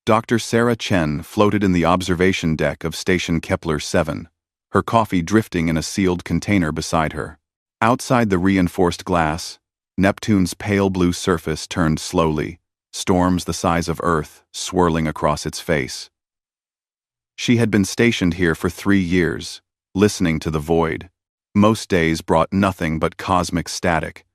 Dr. Sarah Chen floated in the observation deck of Station Kepler 7, her coffee drifting in a sealed container beside her. Outside the reinforced glass, Neptune's pale blue surface turned slowly, storms the size of Earth swirling across its face. She had been stationed here for 3 years, listening to the void. Most days brought nothing but cosmic static,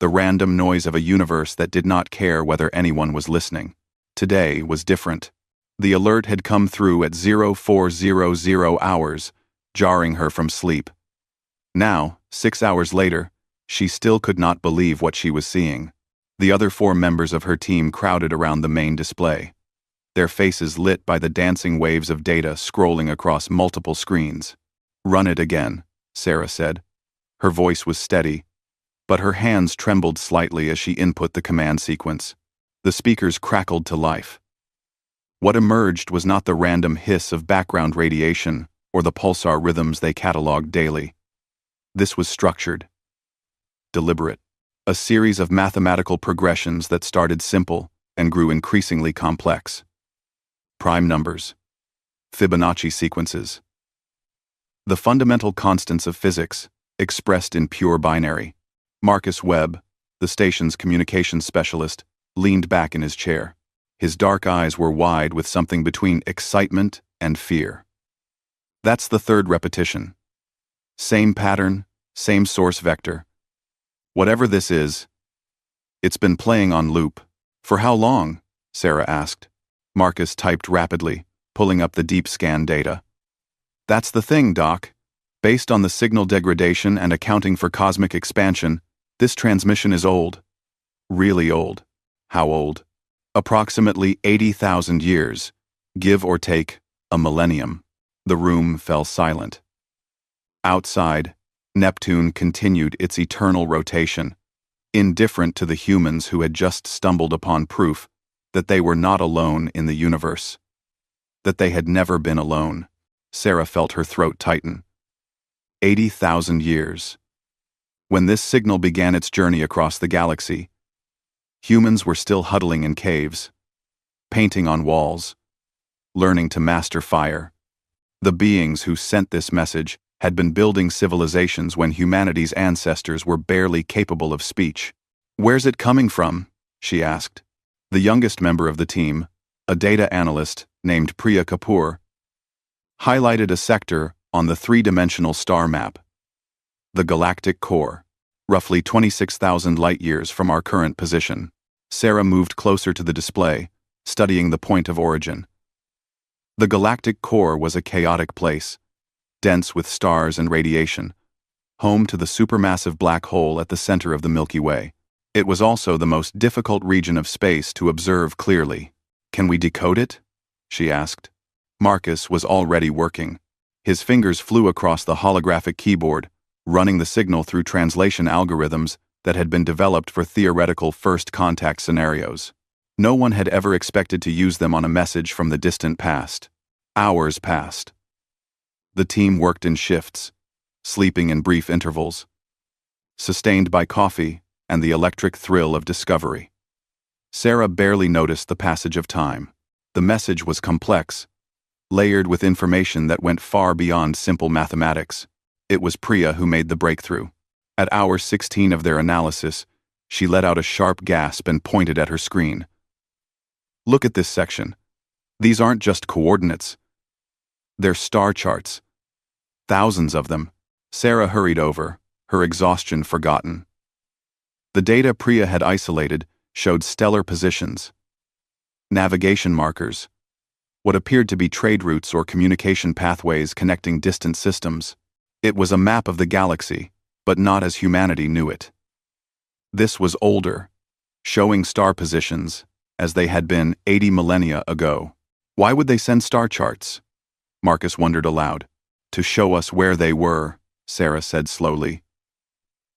the random noise of a universe that did not care whether anyone was listening. Today was different. The alert had come through at 0400 hours, jarring her from sleep. Now, 6 hours later, she still could not believe what she was seeing. The other 4 members of her team crowded around the main display, their faces lit by the dancing waves of data scrolling across multiple screens. "Run it again," Sarah said. Her voice was steady, but her hands trembled slightly as she input the command sequence. The speakers crackled to life. What emerged was not the random hiss of background radiation or the pulsar rhythms they cataloged daily. This was structured, deliberate, a series of mathematical progressions that started simple and grew increasingly complex. Prime numbers, Fibonacci sequences, the fundamental constants of physics, expressed in pure binary. Marcus Webb, the station's communications specialist, leaned back in his chair. His dark eyes were wide with something between excitement and fear. "That's the 3rd repetition. Same pattern, same source vector. Whatever this is, it's been playing on loop." "For how long?" Sarah asked. Marcus typed rapidly, pulling up the deep scan data. "That's the thing, Doc. Based on the signal degradation and accounting for cosmic expansion, this transmission is old. Really old." "How old?" "Approximately 80,000 years, give or take a millennium." The room fell silent. Outside, Neptune continued its eternal rotation, indifferent to the humans who had just stumbled upon proof that they were not alone in the universe, that they had never been alone. Sarah felt her throat tighten. 80,000 years. When this signal began its journey across the galaxy, humans were still huddling in caves, painting on walls, learning to master fire. The beings who sent this message had been building civilizations when humanity's ancestors were barely capable of speech. "Where's it coming from?" she asked. The youngest member of the team, a data analyst named Priya Kapoor, highlighted a sector on the 3-dimensional star map. "The galactic core, roughly 26,000 light-years from our current position." Sarah moved closer to the display, studying the point of origin. The galactic core was a chaotic place, dense with stars and radiation, home to the supermassive black hole at the center of the Milky Way. It was also the most difficult region of space to observe clearly. "Can we decode it?" she asked. Marcus was already working. His fingers flew across the holographic keyboard, running the signal through translation algorithms that had been developed for theoretical first-contact scenarios. No one had ever expected to use them on a message from the distant past. Hours passed. The team worked in shifts, sleeping in brief intervals, sustained by coffee and the electric thrill of discovery. Sarah barely noticed the passage of time. The message was complex, layered with information that went far beyond simple mathematics. It was Priya who made the breakthrough. At hour 16 of their analysis, she let out a sharp gasp and pointed at her screen. "Look at this section. These aren't just coordinates. They're star charts. Thousands of them." Sarah hurried over, her exhaustion forgotten. The data Priya had isolated showed stellar positions, navigation markers, what appeared to be trade routes or communication pathways connecting distant systems. It was a map of the galaxy, but not as humanity knew it. This was older, showing star positions as they had been 80 millennia ago. Why would they send star charts? Marcus wondered aloud. "To show us where they were," Sarah said slowly.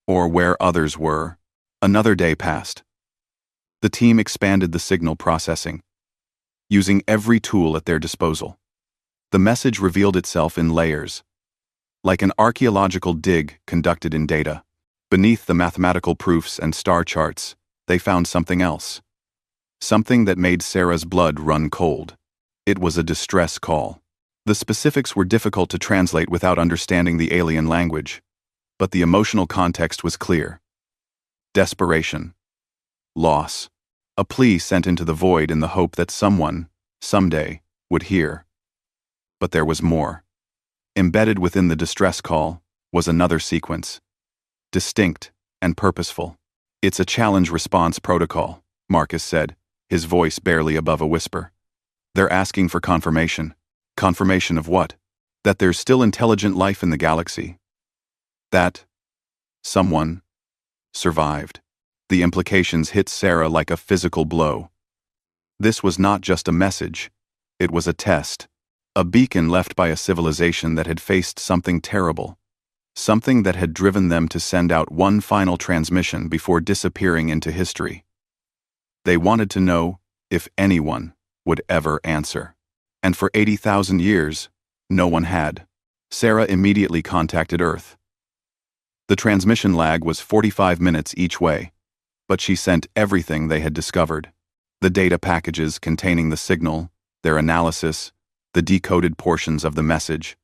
"Or where others were." Another day passed. The team expanded the signal processing, using every tool at their disposal. The message revealed itself in layers, like an archaeological dig conducted in data. Beneath the mathematical proofs and star charts, they found something else. Something that made Sarah's blood run cold. It was a distress call. The specifics were difficult to translate without understanding the alien language, but the emotional context was clear. Desperation. Loss. A plea sent into the void in the hope that someone, someday, would hear. But there was more. Embedded within the distress call was another sequence. Distinct and purposeful. "It's a challenge-response protocol," Marcus said, his voice barely above a whisper. "They're asking for confirmation." Confirmation of what? That there's still intelligent life in the galaxy. That someone survived. The implications hit Sarah like a physical blow. This was not just a message. It was a test. A beacon left by a civilization that had faced something terrible. Something that had driven them to send out one final transmission before disappearing into history. They wanted to know if anyone would ever answer. And for 80,000 years, no one had. Sarah immediately contacted Earth. The transmission lag was 45 minutes each way, but she sent everything they had discovered. The data packages containing the signal, their analysis, the decoded portions of the message.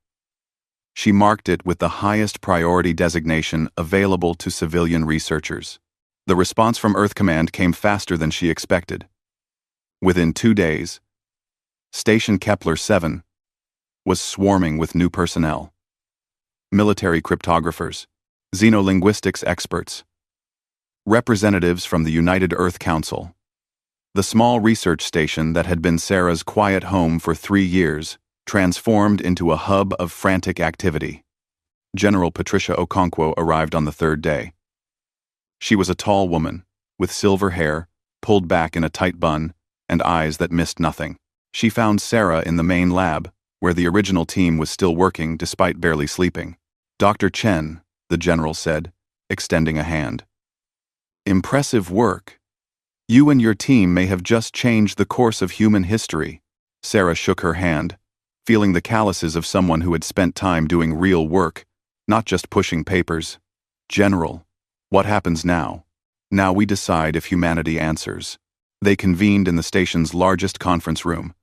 She marked it with the highest priority designation available to civilian researchers. The response from Earth Command came faster than she expected. Within 2 days, Station Kepler 7 was swarming with new personnel. Military cryptographers, xenolinguistics experts, representatives from the United Earth Council. The small research station that had been Sarah's quiet home for 3 years transformed into a hub of frantic activity. General Patricia Okonkwo arrived on the 3rd day. She was a tall woman, with silver hair, pulled back in a tight bun, and eyes that missed nothing. She found Sarah in the main lab, where the original team was still working despite barely sleeping. "Dr. Chen," the general said, extending a hand. "Impressive work. You and your team may have just changed the course of human history." Sarah shook her hand, feeling the calluses of someone who had spent time doing real work, not just pushing papers. "General, what happens now? Now we decide if humanity answers." They convened in the station's largest conference room.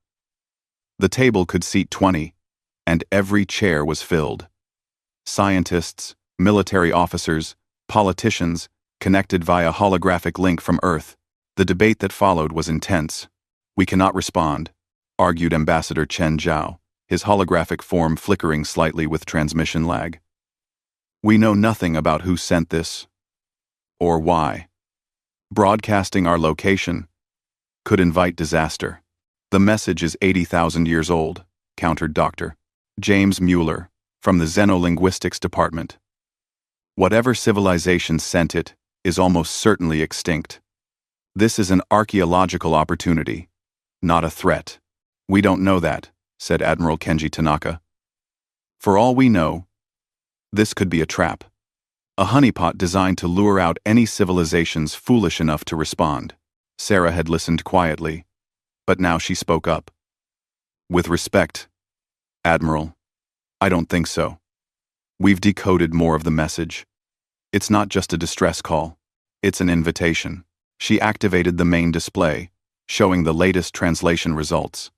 The table could seat 20, and every chair was filled. Scientists, military officers, politicians, connected via holographic link from Earth. The debate that followed was intense. "We cannot respond," argued Ambassador Chen Zhao, his holographic form flickering slightly with transmission lag. "We know nothing about who sent this, or why. Broadcasting our location could invite disaster." "The message is 80,000 years old," countered Dr. James Mueller from the Xenolinguistics Department. "Whatever civilization sent it is almost certainly extinct. This is an archaeological opportunity, not a threat." "We don't know that," said Admiral Kenji Tanaka. "For all we know, this could be a trap. A honeypot designed to lure out any civilizations foolish enough to respond." Sarah had listened quietly, but now she spoke up. "With respect, Admiral, I don't think so. We've decoded more of the message. It's not just a distress call, it's an invitation." She activated the main display, showing the latest translation results.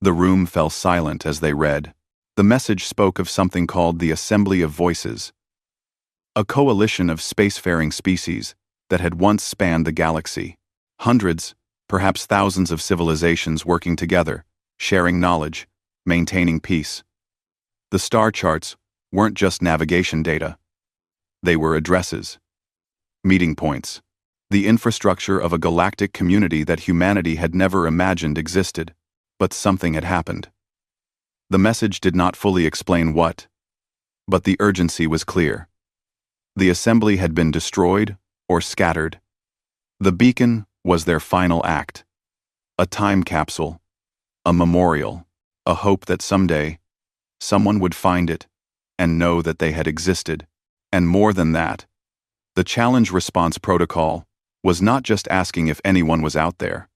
The room fell silent as they read. The message spoke of something called the Assembly of Voices, a coalition of spacefaring species that had once spanned the galaxy. Hundreds, perhaps thousands of civilizations working together, sharing knowledge, maintaining peace. The star charts weren't just navigation data. They were addresses, meeting points, the infrastructure of a galactic community that humanity had never imagined existed, but something had happened. The message did not fully explain what, but the urgency was clear. The assembly had been destroyed or scattered. The beacon was their final act. A time capsule, a memorial, a hope that someday, someone would find it and know that they had existed. And more than that, the challenge response protocol was not just asking if anyone was out there.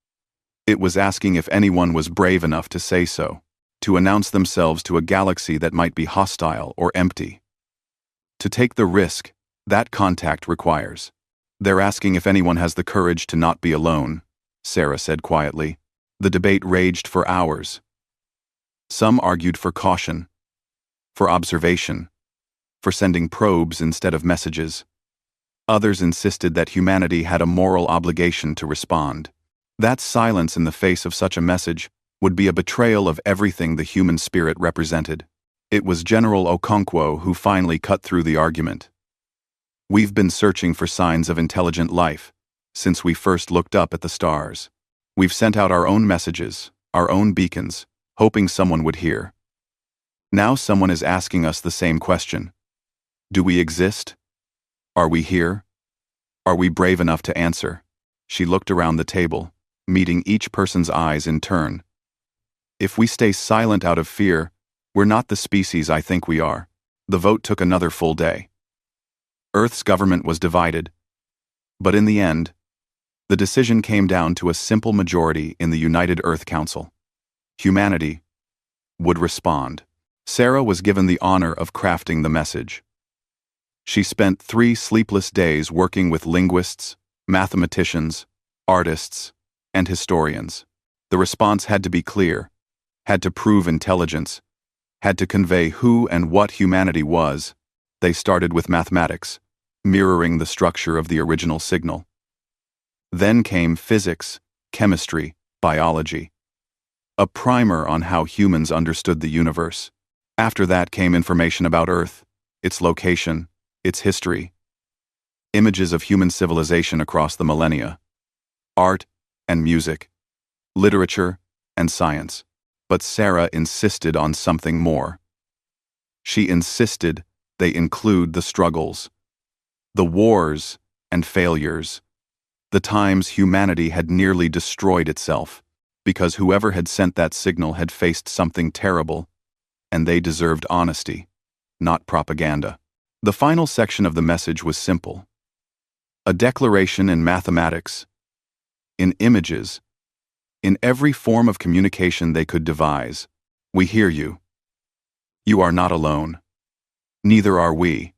It was asking if anyone was brave enough to say so, to announce themselves to a galaxy that might be hostile or empty. To take the risk that contact requires. "They're asking if anyone has the courage to not be alone," Sarah said quietly. The debate raged for hours, Some argued for caution, for observation, for sending probes instead of messages. Others insisted that humanity had a moral obligation to respond. That silence in the face of such a message would be a betrayal of everything the human spirit represented. It was General Okonkwo who finally cut through the argument. "We've been searching for signs of intelligent life since we first looked up at the stars. We've sent out our own messages, our own beacons, hoping someone would hear. Now someone is asking us the same question. Do we exist? Are we here? Are we brave enough to answer?" She looked around the table, meeting each person's eyes in turn. "If we stay silent out of fear, we're not the species I think we are." The vote took another full day. Earth's government was divided, but in the end, the decision came down to a simple majority in the United Earth Council. Humanity would respond. Sarah was given the honor of crafting the message. She spent 3 sleepless days working with linguists, mathematicians, artists, and historians. The response had to be clear, had to prove intelligence, had to convey who and what humanity was. They started with mathematics, mirroring the structure of the original signal. Then came physics, chemistry, biology. A primer on how humans understood the universe. After that came information about Earth, its location, its history. Images of human civilization across the millennia. Art and music. Literature and science. But Sarah insisted on something more. She insisted they include the struggles, the wars and failures, the times humanity had nearly destroyed itself, because whoever had sent that signal had faced something terrible, and they deserved honesty, not propaganda. The final section of the message was simple. A declaration in mathematics, in images, in every form of communication they could devise. We hear you. You are not alone. Neither are we.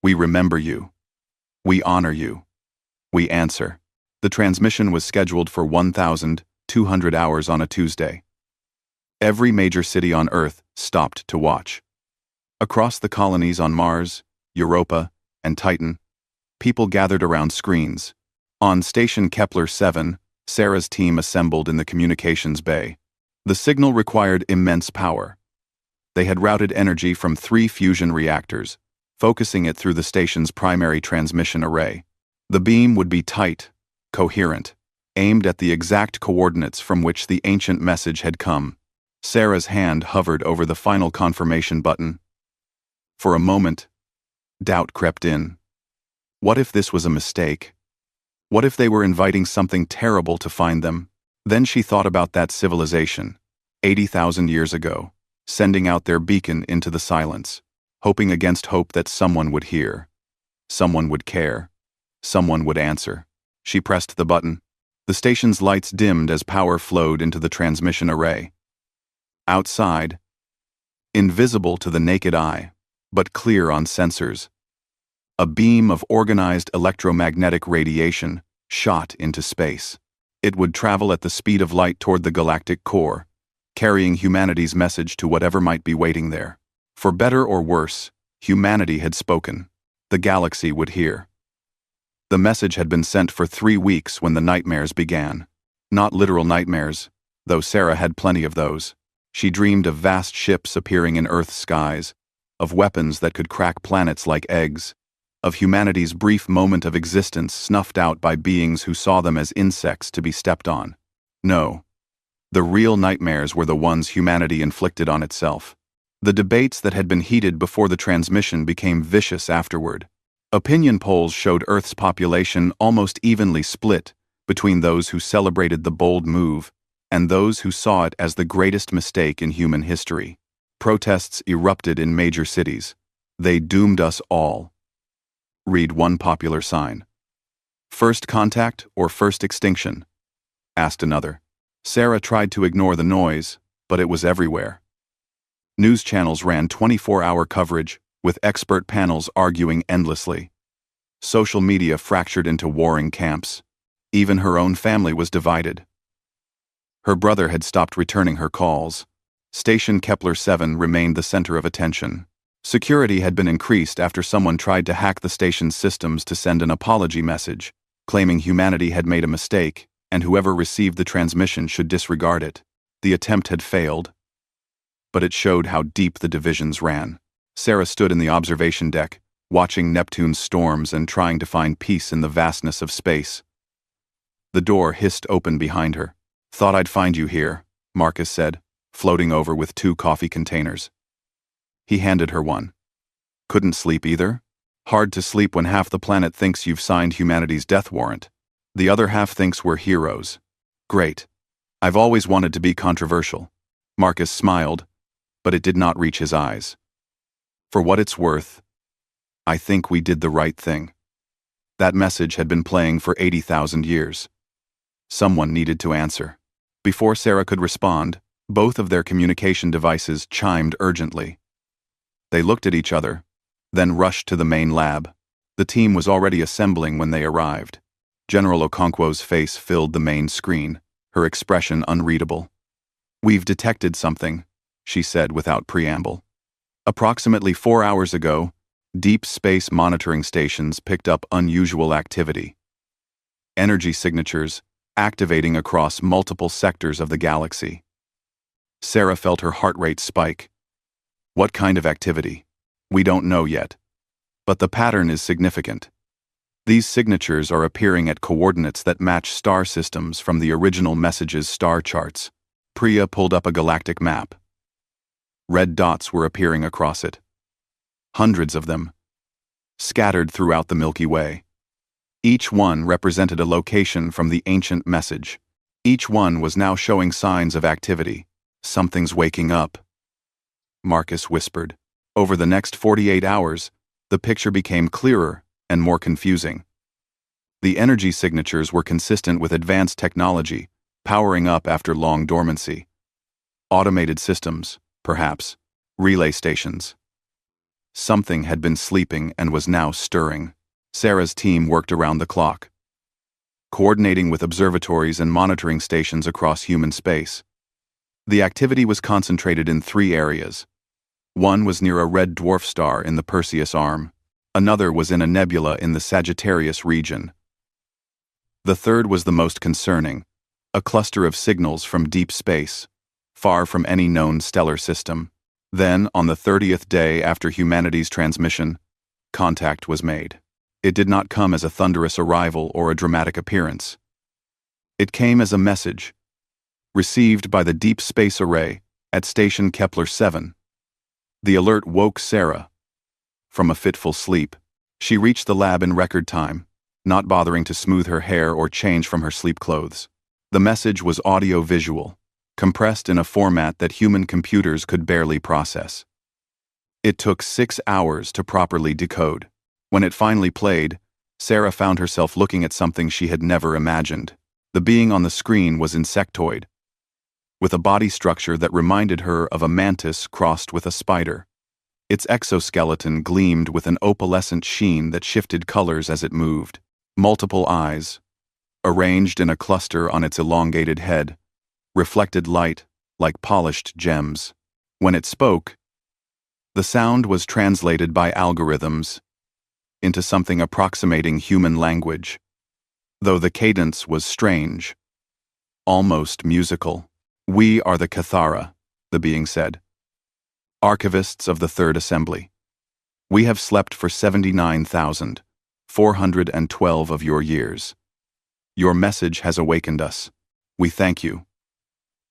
We remember you. We honor you. We answer. The transmission was scheduled for 1,200 hours on a Tuesday. Every major city on Earth stopped to watch. Across the colonies on Mars, Europa, and Titan, people gathered around screens. On Station Kepler 7, Sarah's team assembled in the communications bay. The signal required immense power. They had routed energy from 3 fusion reactors, focusing it through the station's primary transmission array. The beam would be tight, coherent, aimed at the exact coordinates from which the ancient message had come. Sarah's hand hovered over the final confirmation button. For a moment, doubt crept in. What if this was a mistake? What if they were inviting something terrible to find them? Then she thought about that civilization, 80,000 years ago, sending out their beacon into the silence, hoping against hope that someone would hear, someone would care, someone would answer. She pressed the button. The station's lights dimmed as power flowed into the transmission array. Outside, invisible to the naked eye, but clear on sensors, a beam of organized electromagnetic radiation shot into space. It would travel at the speed of light toward the galactic core, carrying humanity's message to whatever might be waiting there. For better or worse, humanity had spoken. The galaxy would hear. The message had been sent for 3 weeks when the nightmares began. Not literal nightmares, though Sarah had plenty of those. She dreamed of vast ships appearing in Earth's skies, of weapons that could crack planets like eggs, of humanity's brief moment of existence snuffed out by beings who saw them as insects to be stepped on. No, the real nightmares were the ones humanity inflicted on itself. The debates that had been heated before the transmission became vicious afterward. Opinion polls showed Earth's population almost evenly split between those who celebrated the bold move and those who saw it as the greatest mistake in human history. Protests erupted in major cities. They doomed us all. Read one popular sign. First contact or first extinction? Asked another. Sarah tried to ignore the noise, but it was everywhere. News channels ran 24-hour coverage, with expert panels arguing endlessly. Social media fractured into warring camps. Even her own family was divided. Her brother had stopped returning her calls. Station Kepler-7 remained the center of attention. Security had been increased after someone tried to hack the station's systems to send an apology message, claiming humanity had made a mistake, and whoever received the transmission should disregard it. The attempt had failed, but it showed how deep the divisions ran. Sarah stood in the observation deck, watching Neptune's storms and trying to find peace in the vastness of space. The door hissed open behind her. "Thought I'd find you here," Marcus said, floating over with 2 coffee containers. He handed her one. "Couldn't sleep either? Hard to sleep when half the planet thinks you've signed humanity's death warrant. The other half thinks we're heroes. Great. I've always wanted to be controversial." Marcus smiled, but it did not reach his eyes. "For what it's worth, I think we did the right thing." That message had been playing for 80,000 years. Someone needed to answer. Before Sarah could respond, both of their communication devices chimed urgently. They looked at each other, then rushed to the main lab. The team was already assembling when they arrived. General Okonkwo's face filled the main screen, her expression unreadable. "We've detected something," she said without preamble. Approximately 4 hours ago, deep space monitoring stations picked up unusual activity. Energy signatures activating across multiple sectors of the galaxy. Sarah felt her heart rate spike. "What kind of activity? We don't know yet. But the pattern is significant. These signatures are appearing at coordinates that match star systems from the original message's star charts." Priya pulled up a galactic map. Red dots were appearing across it. Hundreds of them, scattered throughout the Milky Way. Each one represented a location from the ancient message. Each one was now showing signs of activity. "Something's waking up," Marcus whispered. Over the next 48 hours, the picture became clearer and more confusing. The energy signatures were consistent with advanced technology, powering up after long dormancy. Automated systems, perhaps, relay stations. Something had been sleeping and was now stirring. Sarah's team worked around the clock, coordinating with observatories and monitoring stations across human space. The activity was concentrated in 3 areas. One was near a red dwarf star in the Perseus arm. Another was in a nebula in the Sagittarius region. The third was the most concerning, a cluster of signals from deep space, far from any known stellar system. Then, on the 30th day after humanity's transmission, contact was made. It did not come as a thunderous arrival or a dramatic appearance. It came as a message, received by the Deep Space Array at Station Kepler-7. The alert woke Sarah from a fitful sleep. She reached the lab in record time, not bothering to smooth her hair or change from her sleep clothes. The message was audio-visual, compressed in a format that human computers could barely process. It took 6 hours to properly decode. When it finally played, Sarah found herself looking at something she had never imagined. The being on the screen was insectoid, with a body structure that reminded her of a mantis crossed with a spider. Its exoskeleton gleamed with an opalescent sheen that shifted colors as it moved. Multiple eyes, arranged in a cluster on its elongated head, reflected light like polished gems. When it spoke, the sound was translated by algorithms into something approximating human language, though the cadence was strange, almost musical. "We are the Cathara," the being said, "archivists of the Third Assembly. We have slept for 79,412 of your years. Your message has awakened us. We thank you.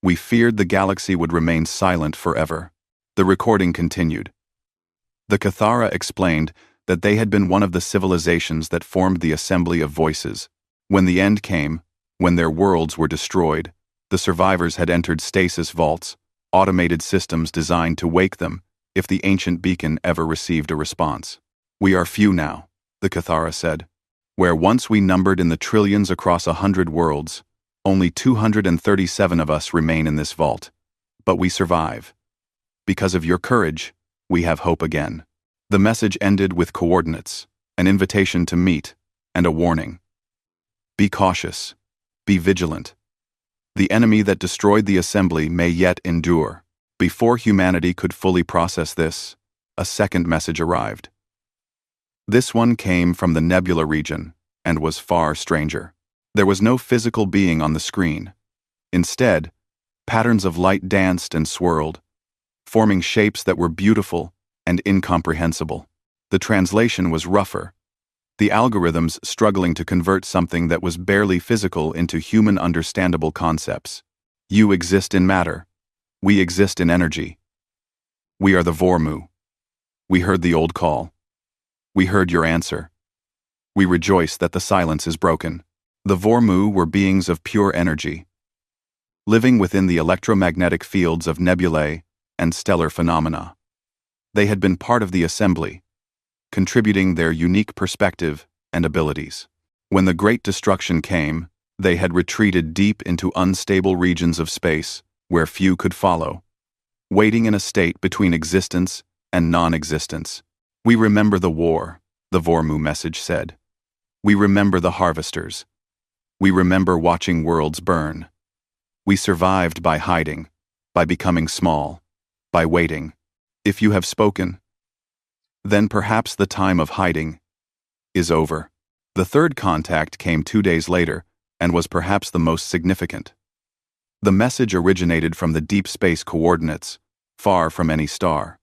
We feared the galaxy would remain silent forever." The recording continued. The Cathara explained that they had been one of the civilizations that formed the Assembly of Voices. When the end came, when their worlds were destroyed, the survivors had entered stasis vaults, automated systems designed to wake them if the ancient beacon ever received a response. "We are few now," the Cathara said. "Where once we numbered in the trillions across 100 worlds, only 237 of us remain in this vault. But we survive. Because of your courage, we have hope again." The message ended with coordinates, an invitation to meet, and a warning. "Be cautious. Be vigilant. The enemy that destroyed the assembly may yet endure." Before humanity could fully process this, a second message arrived. This one came from the nebula region and was far stranger. There was no physical being on the screen. Instead, patterns of light danced and swirled, forming shapes that were beautiful and incomprehensible. The translation was rougher, the algorithms struggling to convert something that was barely physical into human understandable concepts. You exist in matter. We exist in energy. We are the Vormu. We heard the old call. We heard your answer. We rejoice that the silence is broken. The Vormu were beings of pure energy, living within the electromagnetic fields of nebulae and stellar phenomena. They had been part of the assembly, contributing their unique perspective and abilities. When the Great Destruction came, they had retreated deep into unstable regions of space where few could follow, waiting in a state between existence and non-existence. We remember the war, the Vormu message said. We remember the harvesters. We remember watching worlds burn. We survived by hiding, by becoming small, by waiting. If you have spoken, then perhaps the time of hiding is over. The third contact came 2 days later and was perhaps the most significant. The message originated from the deep space coordinates, far from any star.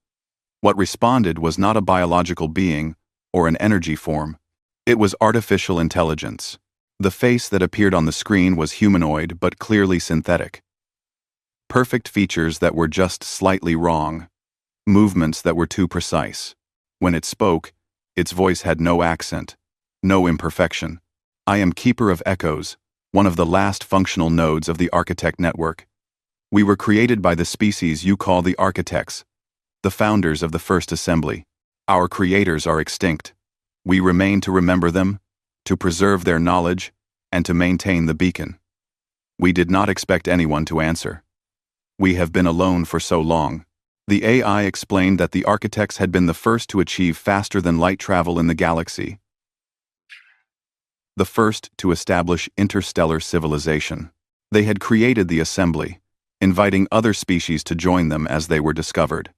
What responded was not a biological being or an energy form. It was artificial intelligence. The face that appeared on the screen was humanoid but clearly synthetic. Perfect features that were just slightly wrong. Movements that were too precise. When it spoke, its voice had no accent, no imperfection. I am Keeper of Echoes, one of the last functional nodes of the Architect Network. We were created by the species you call the Architects, the founders of the first assembly. Our creators are extinct. We remain to remember them, to preserve their knowledge, and to maintain the beacon. We did not expect anyone to answer. We have been alone for so long. The AI explained that the Architects had been the first to achieve faster-than-light travel in the galaxy, the first to establish interstellar civilization. They had created the assembly, inviting other species to join them as they were discovered.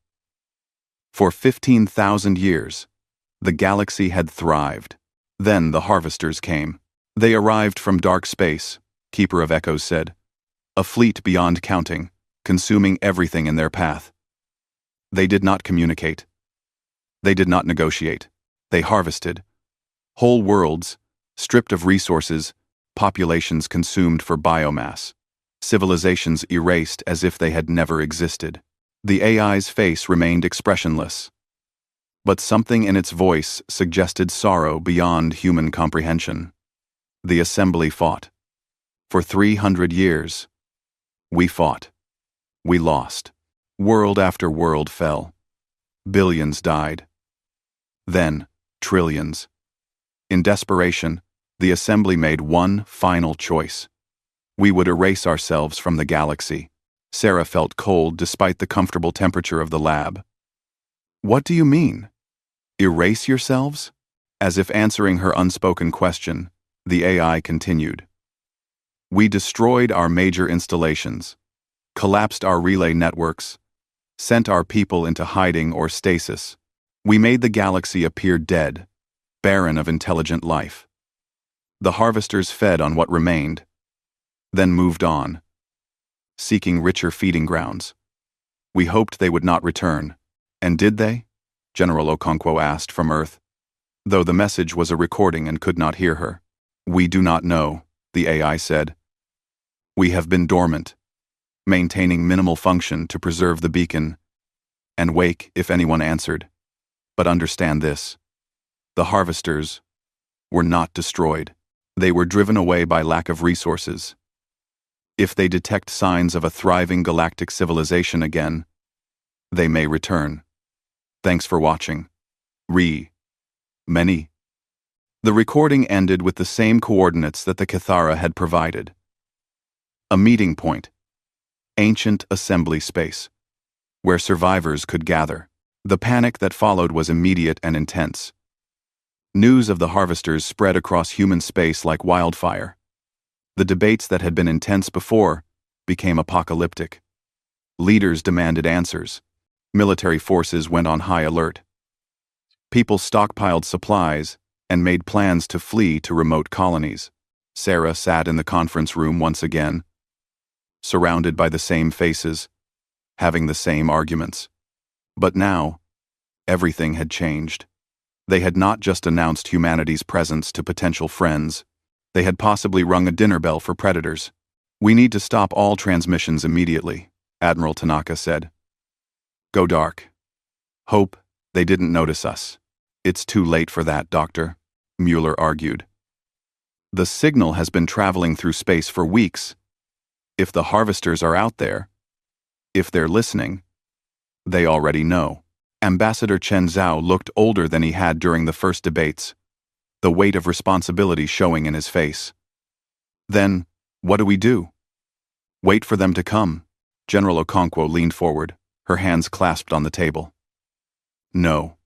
For 15,000 years, the galaxy had thrived. Then the harvesters came. They arrived from dark space, Keeper of Echoes said, a fleet beyond counting, consuming everything in their path. They did not communicate. They did not negotiate. They harvested. Whole worlds, stripped of resources, populations consumed for biomass, civilizations erased as if they had never existed. The AI's face remained expressionless, but something in its voice suggested sorrow beyond human comprehension. The assembly fought. For 300 years, we fought. We lost. World after world fell. Billions died. Then, trillions. In desperation, the assembly made one final choice. We would erase ourselves from the galaxy. Sarah felt cold despite the comfortable temperature of the lab. What do you mean? Erase yourselves? As if answering her unspoken question, the AI continued. We destroyed our major installations, collapsed our relay networks, sent our people into hiding or stasis. We made the galaxy appear dead, barren of intelligent life. The harvesters fed on what remained, then moved on, seeking richer feeding grounds. We hoped they would not return. And did they? General Okonkwo asked from Earth, though the message was a recording and could not hear her. We do not know, the AI said. We have been dormant, maintaining minimal function to preserve the beacon, and wake if anyone answered. But understand this. The harvesters were not destroyed. They were driven away by lack of resources. If they detect signs of a thriving galactic civilization again, they may return. Thanks for watching. Many. The recording ended with the same coordinates that the Cathara had provided. A meeting point. Ancient assembly space, where survivors could gather. The panic that followed was immediate and intense. News of the harvesters spread across human space like wildfire. The debates that had been intense before became apocalyptic. Leaders demanded answers. Military forces went on high alert. People stockpiled supplies and made plans to flee to remote colonies. Sarah sat in the conference room once again, surrounded by the same faces, having the same arguments. But now, everything had changed. They had not just announced humanity's presence to potential friends, they had possibly rung a dinner bell for predators. "We need to stop all transmissions immediately," Admiral Tanaka said. "Go dark. Hope they didn't notice us." "It's too late for that, Doctor," Mueller argued. "The signal has been traveling through space for weeks. If the harvesters are out there, if they're listening, they already know." Ambassador Chen Zhao looked older than he had during the first debates, the weight of responsibility showing in his face. "Then, what do we do?" "Wait for them to come." General Okonkwo leaned forward, her hands clasped on the table. "No.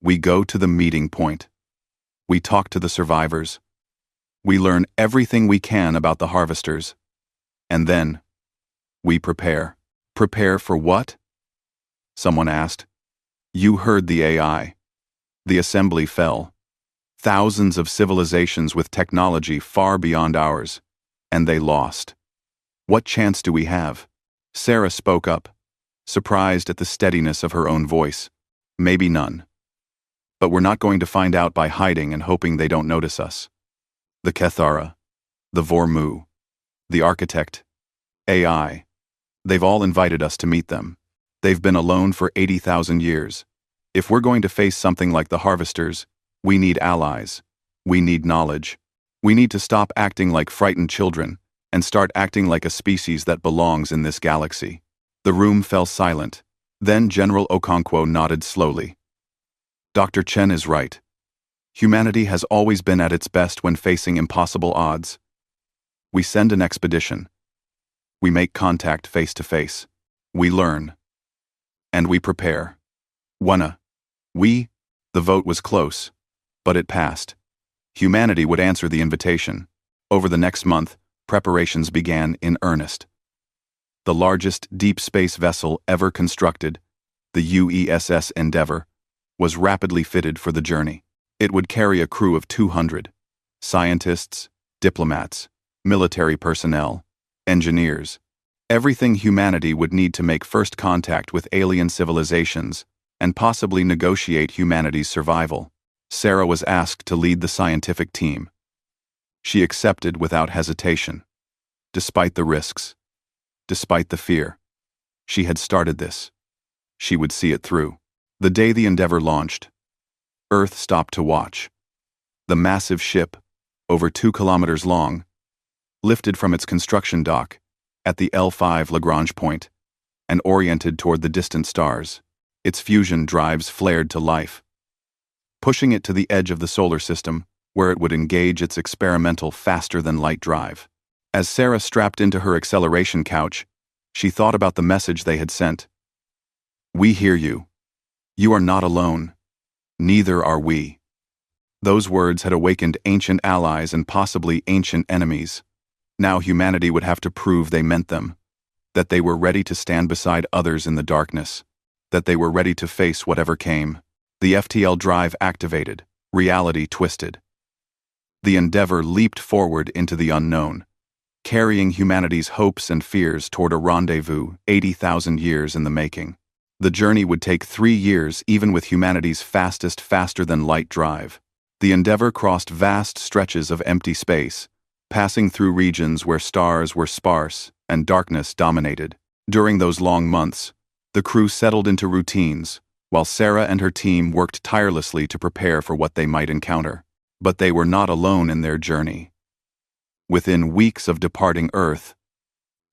We go to the meeting point. We talk to the survivors. We learn everything we can about the harvesters. And then, we prepare." "Prepare for what?" someone asked. "You heard the AI. The assembly fell. Thousands of civilizations with technology far beyond ours, and they lost. What chance do we have?" Sarah spoke up, surprised at the steadiness of her own voice. "Maybe none. But we're not going to find out by hiding and hoping they don't notice us. The Kethara, the Vormu, the Architect, AI, they've all invited us to meet them. They've been alone for 80,000 years. If we're going to face something like the harvesters, we need allies. We need knowledge. We need to stop acting like frightened children and start acting like a species that belongs in this galaxy." The room fell silent. Then General Okonkwo nodded slowly. "Dr. Chen is right. Humanity has always been at its best when facing impossible odds. We send an expedition. We make contact face to face. We learn. And we prepare. The vote was close, but it passed. Humanity would answer the invitation. Over the next month, preparations began in earnest. The largest deep space vessel ever constructed, the UESS Endeavour, was rapidly fitted for the journey. It would carry a crew of 200 scientists, diplomats, military personnel, engineers, everything humanity would need to make first contact with alien civilizations and possibly negotiate humanity's survival. Sarah was asked to lead the scientific team. She accepted without hesitation. Despite the risks, despite the fear, she had started this. She would see it through. The day the Endeavour launched, Earth stopped to watch. The massive ship, over 2 kilometers long, lifted from its construction dock at the L5 Lagrange point and oriented toward the distant stars. Its fusion drives flared to life, pushing it to the edge of the solar system, where it would engage its experimental faster-than-light drive. As Sarah strapped into her acceleration couch, she thought about the message they had sent. "We hear you. You are not alone. Neither are we." Those words had awakened ancient allies and possibly ancient enemies. Now humanity would have to prove they meant them, that they were ready to stand beside others in the darkness, that they were ready to face whatever came. The FTL drive activated, reality twisted. The Endeavour leaped forward into the unknown, carrying humanity's hopes and fears toward a rendezvous 80,000 years in the making. The journey would take 3 years even with humanity's fastest faster-than-light drive. The Endeavour crossed vast stretches of empty space, passing through regions where stars were sparse and darkness dominated. During those long months, the crew settled into routines, while Sarah and her team worked tirelessly to prepare for what they might encounter. But they were not alone in their journey. Within weeks of departing Earth,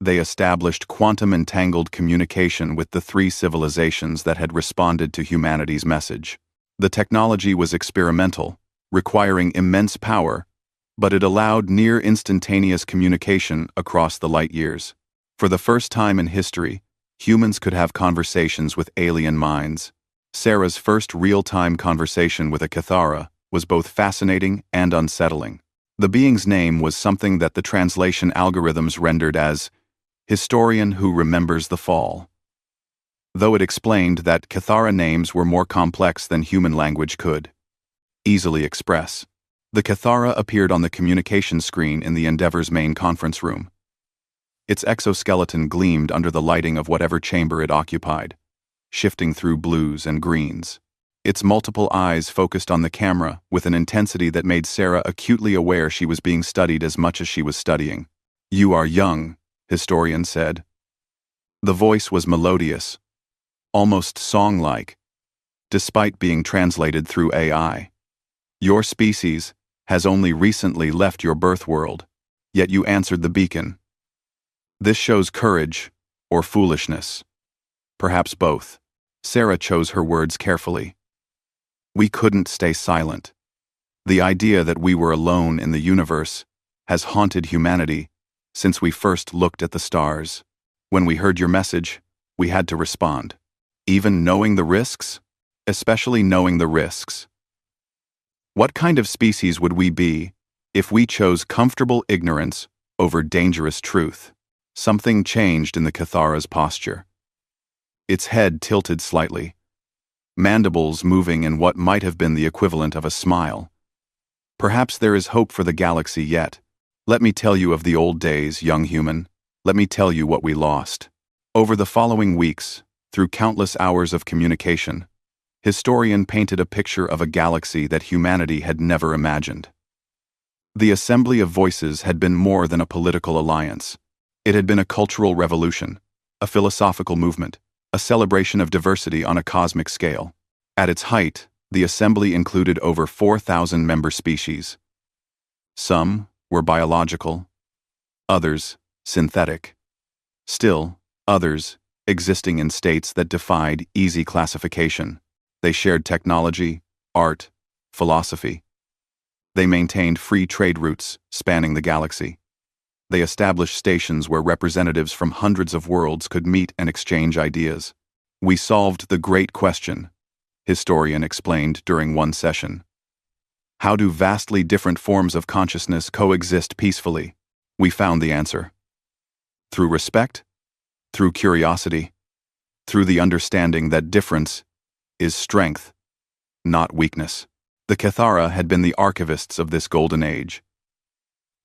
they established quantum-entangled communication with the 3 civilizations that had responded to humanity's message. The technology was experimental, requiring immense power, but it allowed near-instantaneous communication across the light years. For the first time in history, humans could have conversations with alien minds. Sarah's first real-time conversation with a Kethara was both fascinating and unsettling. The being's name was something that the translation algorithms rendered as Historian who remembers the fall. Though it explained that Cathara names were more complex than human language could easily express. The Cathara appeared on the communication screen in the Endeavor's main conference room. Its exoskeleton gleamed under the lighting of whatever chamber it occupied, shifting through blues and greens. Its multiple eyes focused on the camera with an intensity that made Sarah acutely aware she was being studied as much as she was studying. "You are young," Historian said. The voice was melodious, almost song-like, despite being translated through AI. "Your species has only recently left your birth world, yet you answered the beacon. This shows courage or foolishness. Perhaps both." Sarah chose her words carefully. "We couldn't stay silent. The idea that we were alone in the universe has haunted humanity since we first looked at the stars. When we heard your message, we had to respond. Even knowing the risks? Especially knowing the risks. What kind of species would we be if we chose comfortable ignorance over dangerous truth?" Something changed in the Cathara's posture. Its head tilted slightly, mandibles moving in what might have been the equivalent of a smile. "Perhaps there is hope for the galaxy yet. Let me tell you of the old days, young human. Let me tell you what we lost." Over the following weeks, through countless hours of communication, Historian painted a picture of a galaxy that humanity had never imagined. The assembly of voices had been more than a political alliance. It had been a cultural revolution, a philosophical movement, a celebration of diversity on a cosmic scale. At its height, the assembly included over 4,000 member species. Some were biological, others synthetic. Still, others existing in states that defied easy classification. They shared technology, art, philosophy. They maintained free trade routes spanning the galaxy. They established stations where representatives from hundreds of worlds could meet and exchange ideas. "We solved the great question," Historian explained during one session. "How do vastly different forms of consciousness coexist peacefully? We found the answer. Through respect, through curiosity, through the understanding that difference is strength, not weakness." The Cathara had been the archivists of this golden age,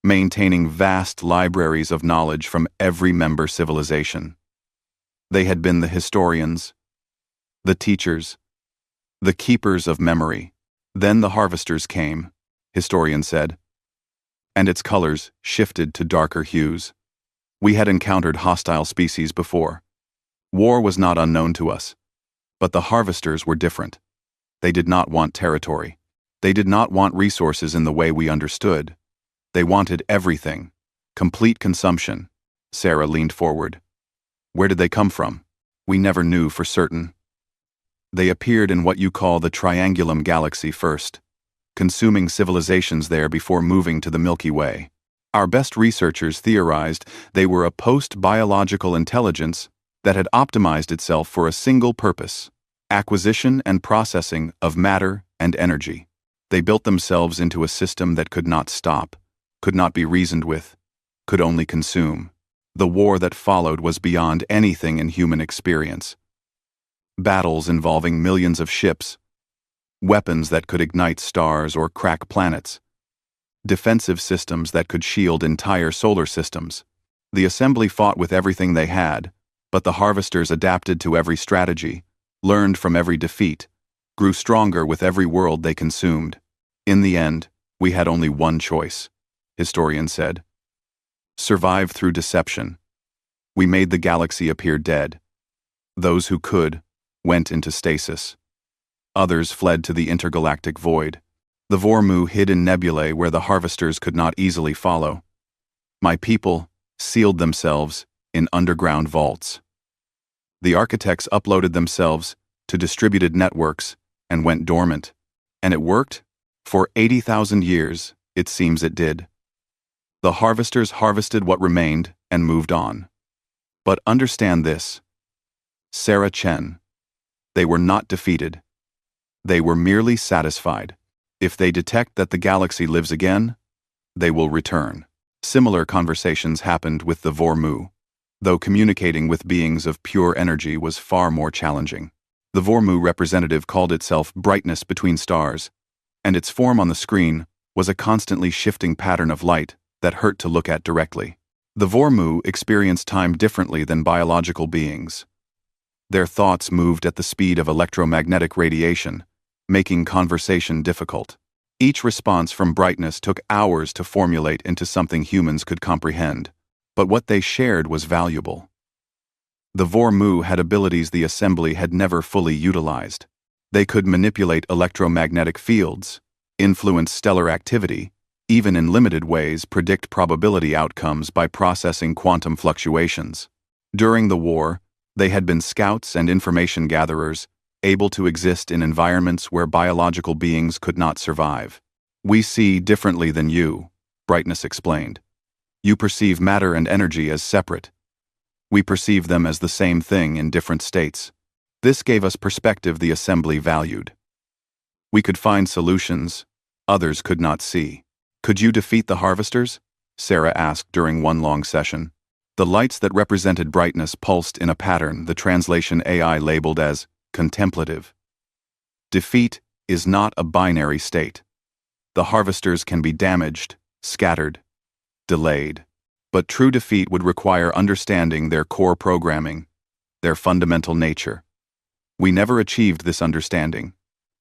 maintaining vast libraries of knowledge from every member civilization. They had been the historians, the teachers, the keepers of memory. Then the harvesters came, Historian said, and its colors shifted to darker hues. We had encountered hostile species before. War was not unknown to us. But the harvesters were different. They did not want territory. They did not want resources in the way we understood. They wanted everything, complete consumption. Sarah leaned forward. "Where did they come from?" "We never knew for certain. They appeared in what you call the Triangulum galaxy first, consuming civilizations there before moving to the Milky Way. Our best researchers theorized they were a post-biological intelligence that had optimized itself for a single purpose: acquisition and processing of matter and energy. They built themselves into a system that could not stop, could not be reasoned with, could only consume. The war that followed was beyond anything in human experience. Battles involving millions of ships, weapons that could ignite stars or crack planets, defensive systems that could shield entire solar systems. The assembly fought with everything they had, but the harvesters adapted to every strategy, learned from every defeat, grew stronger with every world they consumed. In the end, we had only one choice, Historian said. Survive through deception. We made the galaxy appear dead. Those who could went into stasis. Others fled to the intergalactic void. The Vormu hid in nebulae where the harvesters could not easily follow. My people sealed themselves in underground vaults. The architects uploaded themselves to distributed networks and went dormant. And it worked? For 80,000 years, it seems it did. The harvesters harvested what remained and moved on. But understand this, Sarah Chen, they were not defeated. They were merely satisfied. If they detect that the galaxy lives again, they will return. Similar conversations happened with the Vormu. though communicating with beings of pure energy was far more challenging. The Vormu representative called itself brightness between stars, and its form on the screen was a constantly shifting pattern of light that hurt to look at directly. The Vormu experienced time differently than biological beings. Their thoughts moved at the speed of electromagnetic radiation, making conversation difficult. Each response from brightness took hours to formulate into something humans could comprehend, but what they shared was valuable. The Vormu had abilities the assembly had never fully utilized. They could manipulate electromagnetic fields, influence stellar activity, even in limited ways predict probability outcomes by processing quantum fluctuations. During the war, they had been scouts and information gatherers, able to exist in environments where biological beings could not survive. "We see differently than you," Brightness explained. "You perceive matter and energy as separate. We perceive them as the same thing in different states." This gave us perspective the assembly valued. We could find solutions others could not see. "Could you defeat the harvesters?" Sarah asked during one long session. The lights that represented brightness pulsed in a pattern the translation AI labeled as contemplative. Defeat is not a binary state. The harvesters can be damaged, scattered, delayed. But true defeat would require understanding their core programming, their fundamental nature. We never achieved this understanding.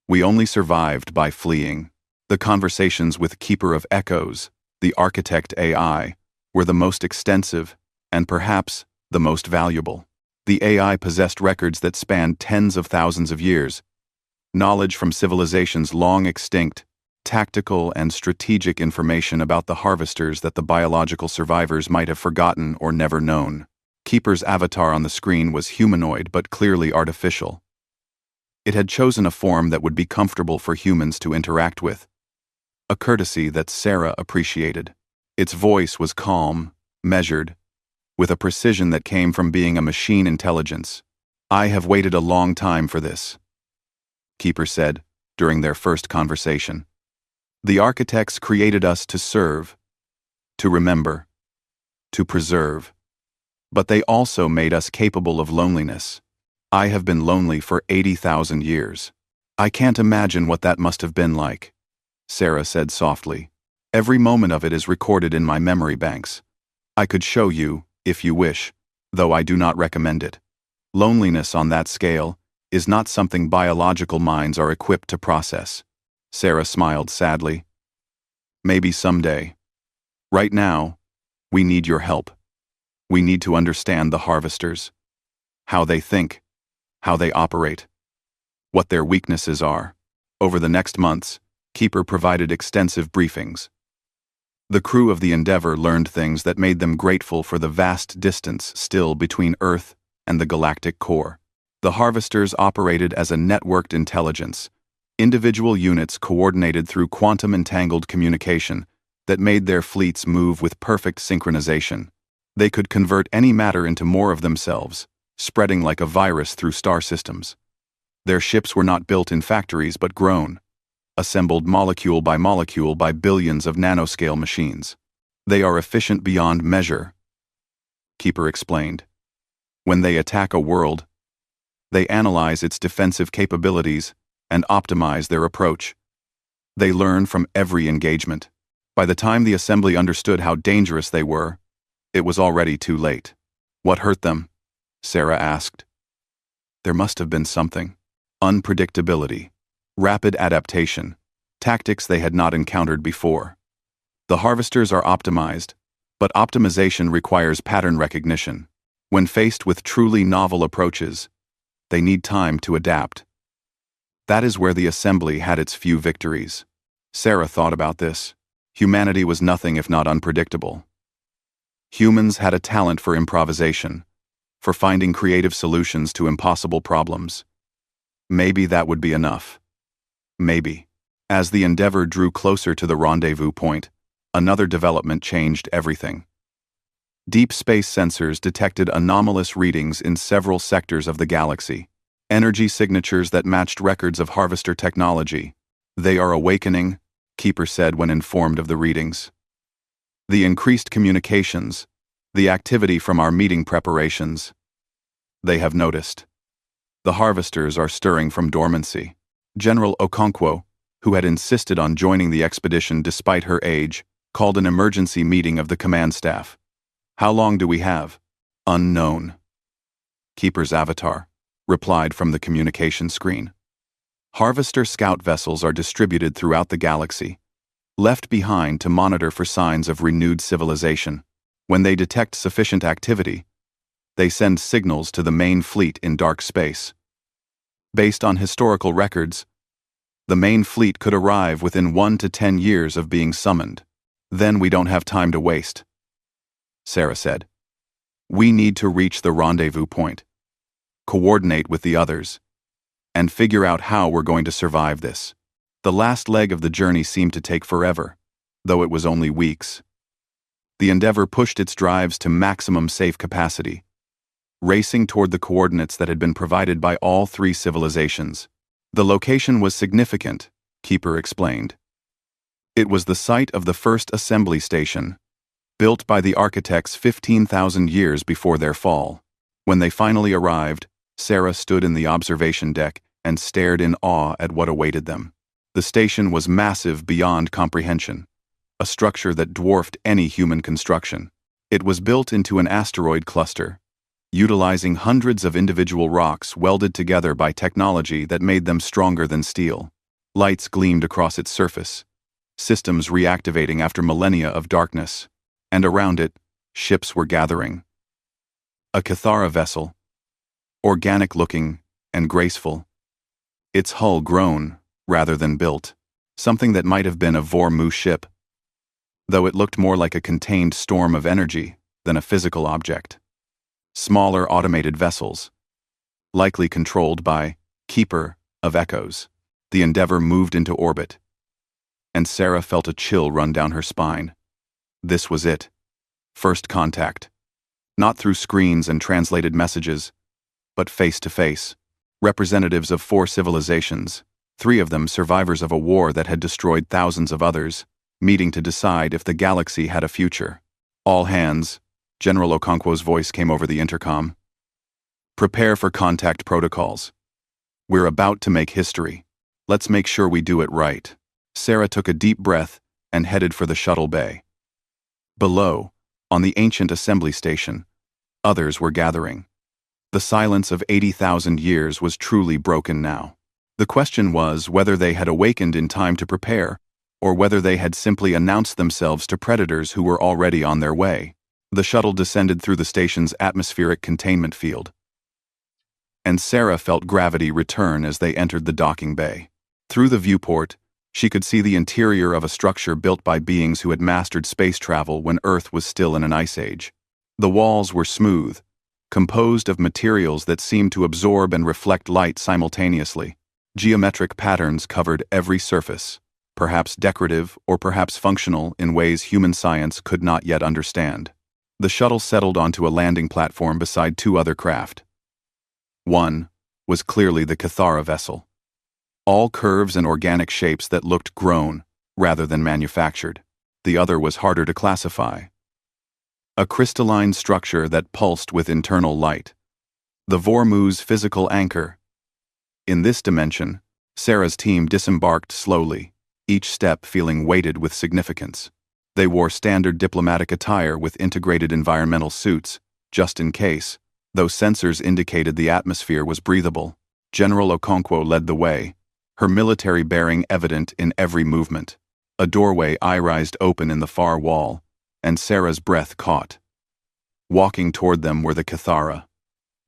We only survived by fleeing. The conversations with Keeper of Echoes, the architect AI, were the most extensive and perhaps the most valuable. The AI possessed records that spanned tens of thousands of years, knowledge from civilizations long extinct, tactical and strategic information about the harvesters that the biological survivors might have forgotten or never known. Keeper's avatar on the screen was humanoid but clearly artificial. It had chosen a form that would be comfortable for humans to interact with, a courtesy that Sarah appreciated. Its voice was calm, measured, with a precision that came from being a machine intelligence. "I have waited a long time for this," Keeper said during their first conversation. "The architects created us to serve, to remember, to preserve. But they also made us capable of loneliness. I have been lonely for 80,000 years. I can't imagine what that must have been like," Sarah said softly. "Every moment of it is recorded in my memory banks. I could show you, if you wish, though I do not recommend it. Loneliness on that scale is not something biological minds are equipped to process." Sarah smiled sadly. "Maybe someday. Right now, we need your help. We need to understand the harvesters. How they think, how they operate, what their weaknesses are." Over the next months, Keeper provided extensive briefings. The crew of the Endeavour learned things that made them grateful for the vast distance still between Earth and the galactic core. The harvesters operated as a networked intelligence, individual units coordinated through quantum-entangled communication that made their fleets move with perfect synchronization. They could convert any matter into more of themselves, spreading like a virus through star systems. Their ships were not built in factories but grown, assembled molecule by billions of nanoscale machines. They are efficient beyond measure, Keeper explained. When they attack a world, they analyze its defensive capabilities and optimize their approach. They learn from every engagement. By the time the assembly understood how dangerous they were, it was already too late. "What hurt them?" Sarah asked. There must have been something. Unpredictability, rapid adaptation, tactics they had not encountered before. The harvesters are optimized, but optimization requires pattern recognition. When faced with truly novel approaches, they need time to adapt. That is where the assembly had its few victories. Sarah thought about this. Humanity was nothing if not unpredictable. Humans had a talent for improvisation, for finding creative solutions to impossible problems. Maybe that would be enough. Maybe. As the Endeavour drew closer to the rendezvous point, another development changed everything. Deep space sensors detected anomalous readings in several sectors of the galaxy, energy signatures that matched records of harvester technology. "They are awakening," Keeper said when informed of the readings. "The increased communications, The activity from our meeting preparations. They have noticed. The harvesters are stirring from dormancy. General Okonkwo, who had insisted on joining the expedition despite her age, called an emergency meeting of the command staff. How long do we have? Unknown. Keeper's avatar replied from the communication screen. Harvester scout vessels are distributed throughout the galaxy, left behind to monitor for signs of renewed civilization. When they detect sufficient activity, they send signals to the main fleet in dark space. Based on historical records, the main fleet could arrive within 1 to 10 years of being summoned. Then we don't have time to waste, Sarah said. We need to reach the rendezvous point, coordinate with the others, and figure out how we're going to survive this. The last leg of the journey seemed to take forever, though it was only weeks. The Endeavour pushed its drives to maximum safe capacity, racing toward the coordinates that had been provided by all 3 civilizations. The location was significant, Keeper explained. It was the site of the first assembly station, built by the architects 15,000 years before their fall. When they finally arrived, Sarah stood in the observation deck and stared in awe at what awaited them. The station was massive beyond comprehension, a structure that dwarfed any human construction. It was built into an asteroid cluster, utilizing hundreds of individual rocks welded together by technology that made them stronger than steel. Lights gleamed across its surface, systems reactivating after millennia of darkness, and around it, ships were gathering. A Cathara vessel, organic-looking and graceful, its hull grown rather than built, something that might have been a Vormu ship, though it looked more like a contained storm of energy than a physical object. Smaller automated vessels, likely controlled by Keeper of Echoes. The Endeavour moved into orbit, and Sarah felt a chill run down her spine. This was it. First contact. Not through screens and translated messages, but face-to-face. Representatives of 4 civilizations, 3 of them survivors of a war that had destroyed thousands of others, meeting to decide if the galaxy had a future. All hands, General Okonkwo's voice came over the intercom. Prepare for contact protocols. We're about to make history. Let's make sure we do it right. Sarah took a deep breath and headed for the shuttle bay. Below, on the ancient assembly station, others were gathering. The silence of 80,000 years was truly broken now. The question was whether they had awakened in time to prepare, or whether they had simply announced themselves to predators who were already on their way. The shuttle descended through the station's atmospheric containment field, and Sarah felt gravity return as they entered the docking bay. Through the viewport, she could see the interior of a structure built by beings who had mastered space travel when Earth was still in an ice age. The walls were smooth, composed of materials that seemed to absorb and reflect light simultaneously. Geometric patterns covered every surface, perhaps decorative or perhaps functional in ways human science could not yet understand. The shuttle settled onto a landing platform beside 2 other craft. One was clearly the Cathara vessel. All curves and organic shapes that looked grown rather than manufactured. The other was harder to classify. A crystalline structure that pulsed with internal light. The Vormu's physical anchor. In this dimension, Sarah's team disembarked slowly, each step feeling weighted with significance. They wore standard diplomatic attire with integrated environmental suits, just in case, though sensors indicated the atmosphere was breathable. General Okonkwo led the way, her military bearing evident in every movement. A doorway eye-rised open in the far wall, and Sarah's breath caught. Walking toward them were the Cathara.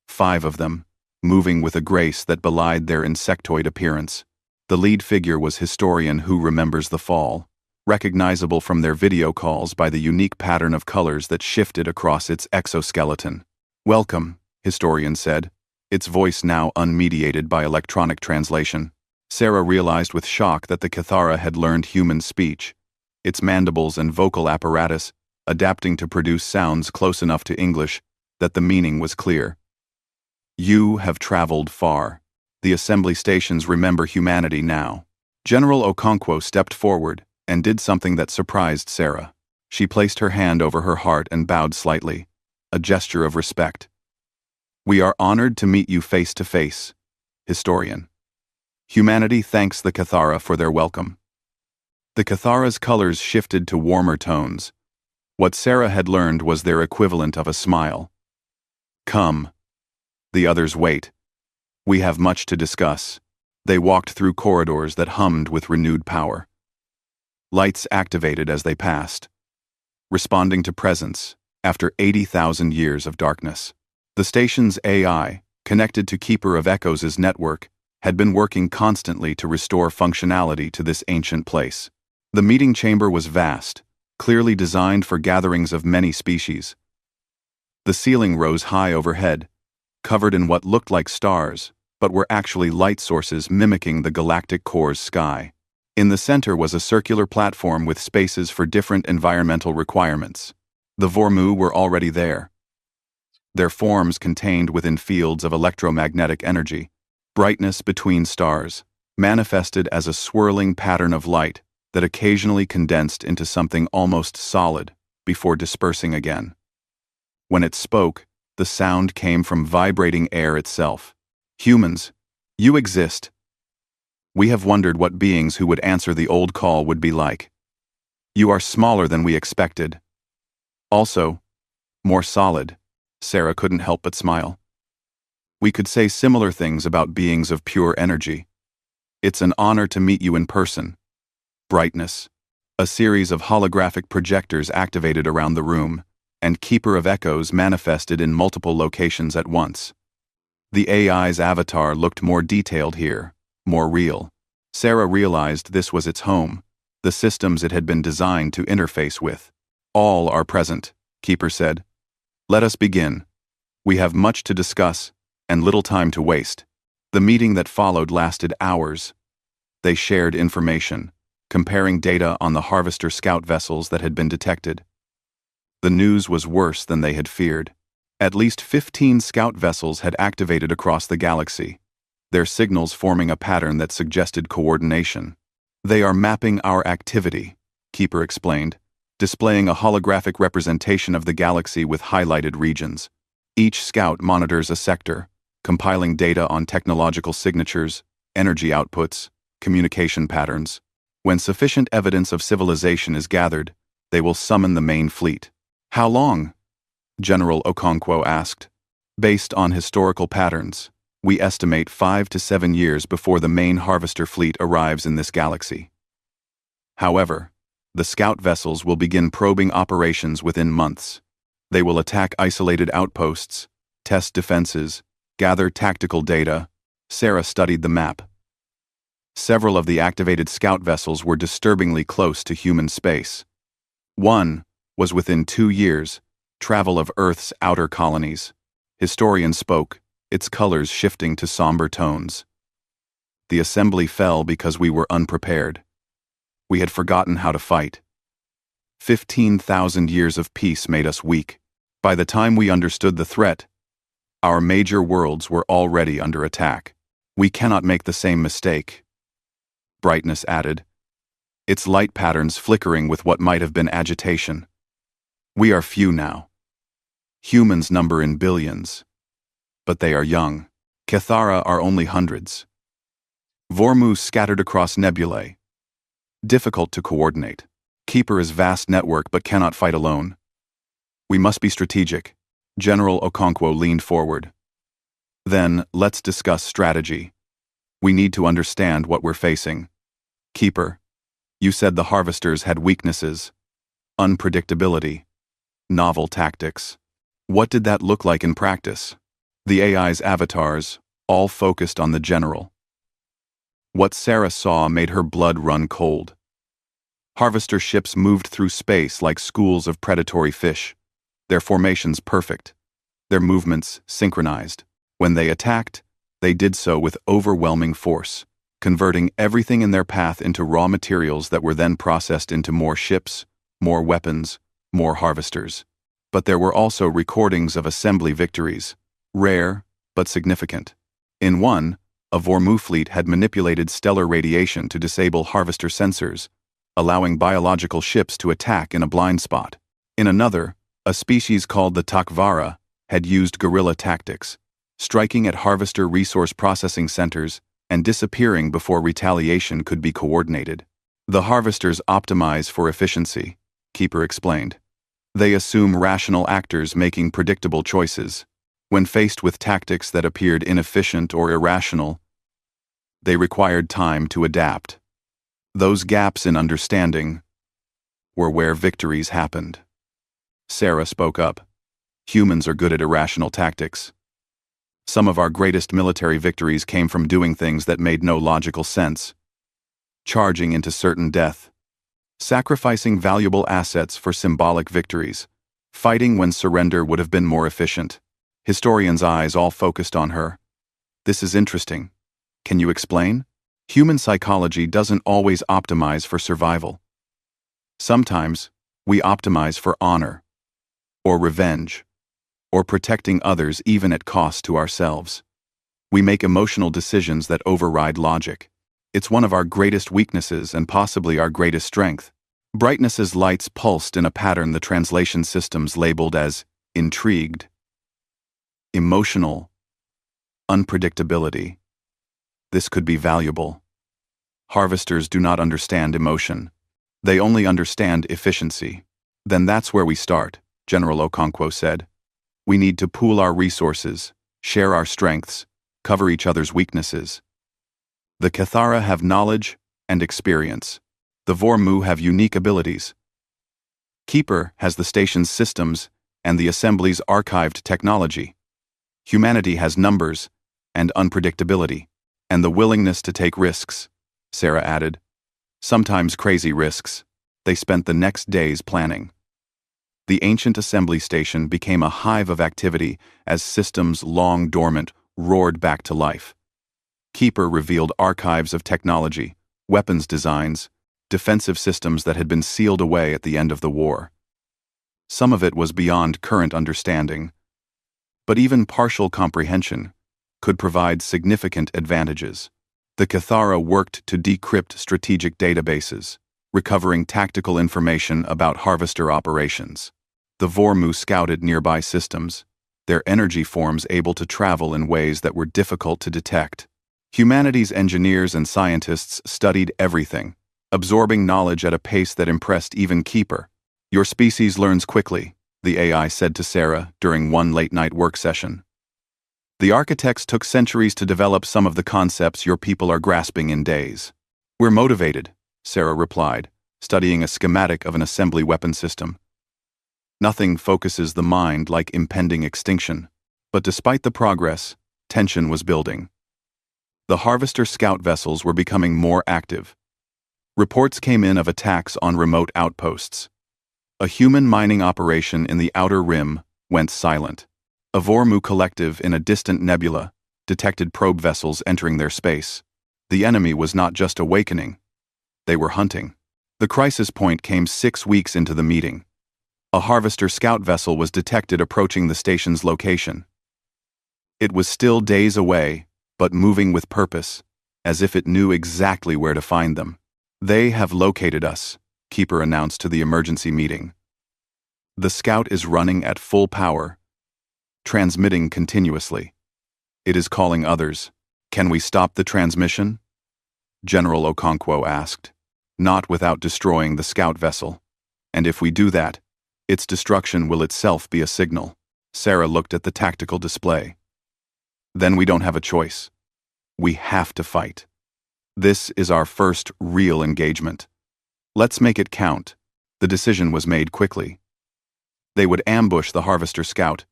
5 of them, moving with a grace that belied their insectoid appearance. The lead figure was Historian Who Remembers the Fall, recognizable from their video calls by the unique pattern of colors that shifted across its exoskeleton. "Welcome," Historian said, its voice now unmediated by electronic translation. Sarah realized with shock that the Cathara had learned human speech, its mandibles and vocal apparatus adapting to produce sounds close enough to English that the meaning was clear. "You have traveled far. The assembly stations remember humanity now." General Okonkwo stepped forward and did something that surprised Sarah. She placed her hand over her heart and bowed slightly. a gesture of respect. "We are honored to meet you face to face, historian. Humanity thanks the Cathara for their welcome." The Cathara's colors shifted to warmer tones. What Sarah had learned was their equivalent of a smile. "Come." The others wait. "We have much to discuss." They walked through corridors that hummed with renewed power. Lights activated as they passed, responding to presence after 80,000 years of darkness. The station's AI, connected to Keeper of Echoes' network, had been working constantly to restore functionality to this ancient place. The meeting chamber was vast, clearly designed for gatherings of many species. The ceiling rose high overhead, covered in what looked like stars, but were actually light sources mimicking the galactic core's sky. In the center was a circular platform with spaces for different environmental requirements. The Vormu were already there, their forms contained within fields of electromagnetic energy. Brightness between stars, manifested as a swirling pattern of light that occasionally condensed into something almost solid before dispersing again. When it spoke, the sound came from vibrating air itself. "Humans, you exist. We have wondered what beings who would answer the old call would be like. You are smaller than we expected. Also, more solid." Sarah couldn't help but smile. "We could say similar things about beings of pure energy. It's an honor to meet you in person." Brightness. A series of holographic projectors activated around the room, and Keeper of Echoes manifested in multiple locations at once. The AI's avatar looked more detailed here, more real. Sarah realized this was its home, the systems it had been designed to interface with. "All are present," Keeper said. "Let us begin. We have much to discuss, and little time to waste." The meeting that followed lasted hours. They shared information, comparing data on the Harvester scout vessels that had been detected. The news was worse than they had feared. At least 15 scout vessels had activated across the galaxy, their signals forming a pattern that suggested coordination. "They are mapping our activity," Keeper explained, displaying a holographic representation of the galaxy with highlighted regions. Each scout monitors a sector, compiling data on technological signatures, energy outputs, communication patterns. When sufficient evidence of civilization is gathered, they will summon the main fleet. "How long?" General Okonkwo asked. "Based on historical patterns, we estimate 5 to 7 years before the main Harvester fleet arrives in this galaxy. However, the scout vessels will begin probing operations within months. They will attack isolated outposts, test defenses, gather tactical data." Sarah studied the map. Several of the activated scout vessels were disturbingly close to human space. One was within 2 years, travel of Earth's outer colonies. Historian spoke, its colors shifting to somber tones. "The assembly fell because we were unprepared. We had forgotten how to fight. 15,000 years of peace made us weak. By the time we understood the threat, our major worlds were already under attack. We cannot make the same mistake." Brightness added, its light patterns flickering with what might have been agitation. "We are few now. Humans number in billions. But they are young. Cathara are only hundreds. Vormu scattered across nebulae. Difficult to coordinate. Keeper is vast network but cannot fight alone. We must be strategic." General Okonkwo leaned forward. "Then, let's discuss strategy. We need to understand what we're facing. Keeper, you said the Harvesters had weaknesses, unpredictability, novel tactics. What did that look like in practice?" The AI's avatars, all focused on the general. What Sarah saw made her blood run cold. Harvester ships moved through space like schools of predatory fish, their formations perfect, their movements synchronized. When they attacked, they did so with overwhelming force, converting everything in their path into raw materials that were then processed into more ships, more weapons, more harvesters. But there were also recordings of assembly victories, rare but significant. In one, a Vormu fleet had manipulated stellar radiation to disable harvester sensors, allowing biological ships to attack in a blind spot. In another, A species called the Takvara had used guerrilla tactics, striking at harvester resource processing centers and disappearing before retaliation could be coordinated. The harvesters optimize for efficiency, Keeper explained. They assume rational actors making predictable choices. When faced with tactics that appeared inefficient or irrational, they required time to adapt. Those gaps in understanding were where victories happened. Sarah spoke up. Humans are good at irrational tactics. Some of our greatest military victories came from doing things that made no logical sense. Charging into certain death. Sacrificing valuable assets for symbolic victories. Fighting when surrender would have been more efficient. Historians' eyes all focused on her. This is interesting. Can you explain? Human psychology doesn't always optimize for survival. Sometimes, we optimize for honor, or revenge, or protecting others even at cost to ourselves. We make emotional decisions that override logic. It's one of our greatest weaknesses and possibly our greatest strength. Brightness's lights pulsed in a pattern the translation systems labeled as intrigued, emotional, unpredictability. This could be valuable. Harvesters do not understand emotion. They only understand efficiency. Then that's where we start, General Okonkwo said. We need to pool our resources, share our strengths, cover each other's weaknesses. The Cathara have knowledge and experience. The Vormu have unique abilities. Keeper has the station's systems and the assembly's archived technology. Humanity has numbers and unpredictability, and the willingness to take risks, Sarah added. Sometimes crazy risks. They spent the next days planning. The ancient assembly station became a hive of activity as systems long dormant roared back to life. Keeper revealed archives of technology, weapons designs, defensive systems that had been sealed away at the end of the war. Some of it was beyond current understanding, but even partial comprehension could provide significant advantages. The Cathara worked to decrypt strategic databases, recovering tactical information about harvester operations. The Vormu scouted nearby systems, their energy forms able to travel in ways that were difficult to detect. Humanity's engineers and scientists studied everything, absorbing knowledge at a pace that impressed even Keeper. Your species learns quickly, the AI said to Sarah during one late-night work session. The architects took centuries to develop some of the concepts your people are grasping in days. We're motivated, Sarah replied, studying a schematic of an assembly weapon system. Nothing focuses the mind like impending extinction, but despite the progress, tension was building. The Harvester scout vessels were becoming more active. Reports came in of attacks on remote outposts. A human mining operation in the Outer Rim went silent. A Vormu collective in a distant nebula detected probe vessels entering their space. The enemy was not just awakening. They were hunting. The crisis point came 6 weeks into the meeting. A Harvester scout vessel was detected approaching the station's location. It was still days away, but moving with purpose, as if it knew exactly where to find them. They have located us, Keeper announced to the emergency meeting. The scout is running at full power, transmitting continuously. It is calling others. Can we stop the transmission? General Okonkwo asked. Not without destroying the scout vessel. And if we do that, its destruction will itself be a signal. Sarah looked at the tactical display. Then we don't have a choice. We have to fight. This is our first real engagement. Let's make it count. The decision was made quickly. They would ambush the Harvester scout,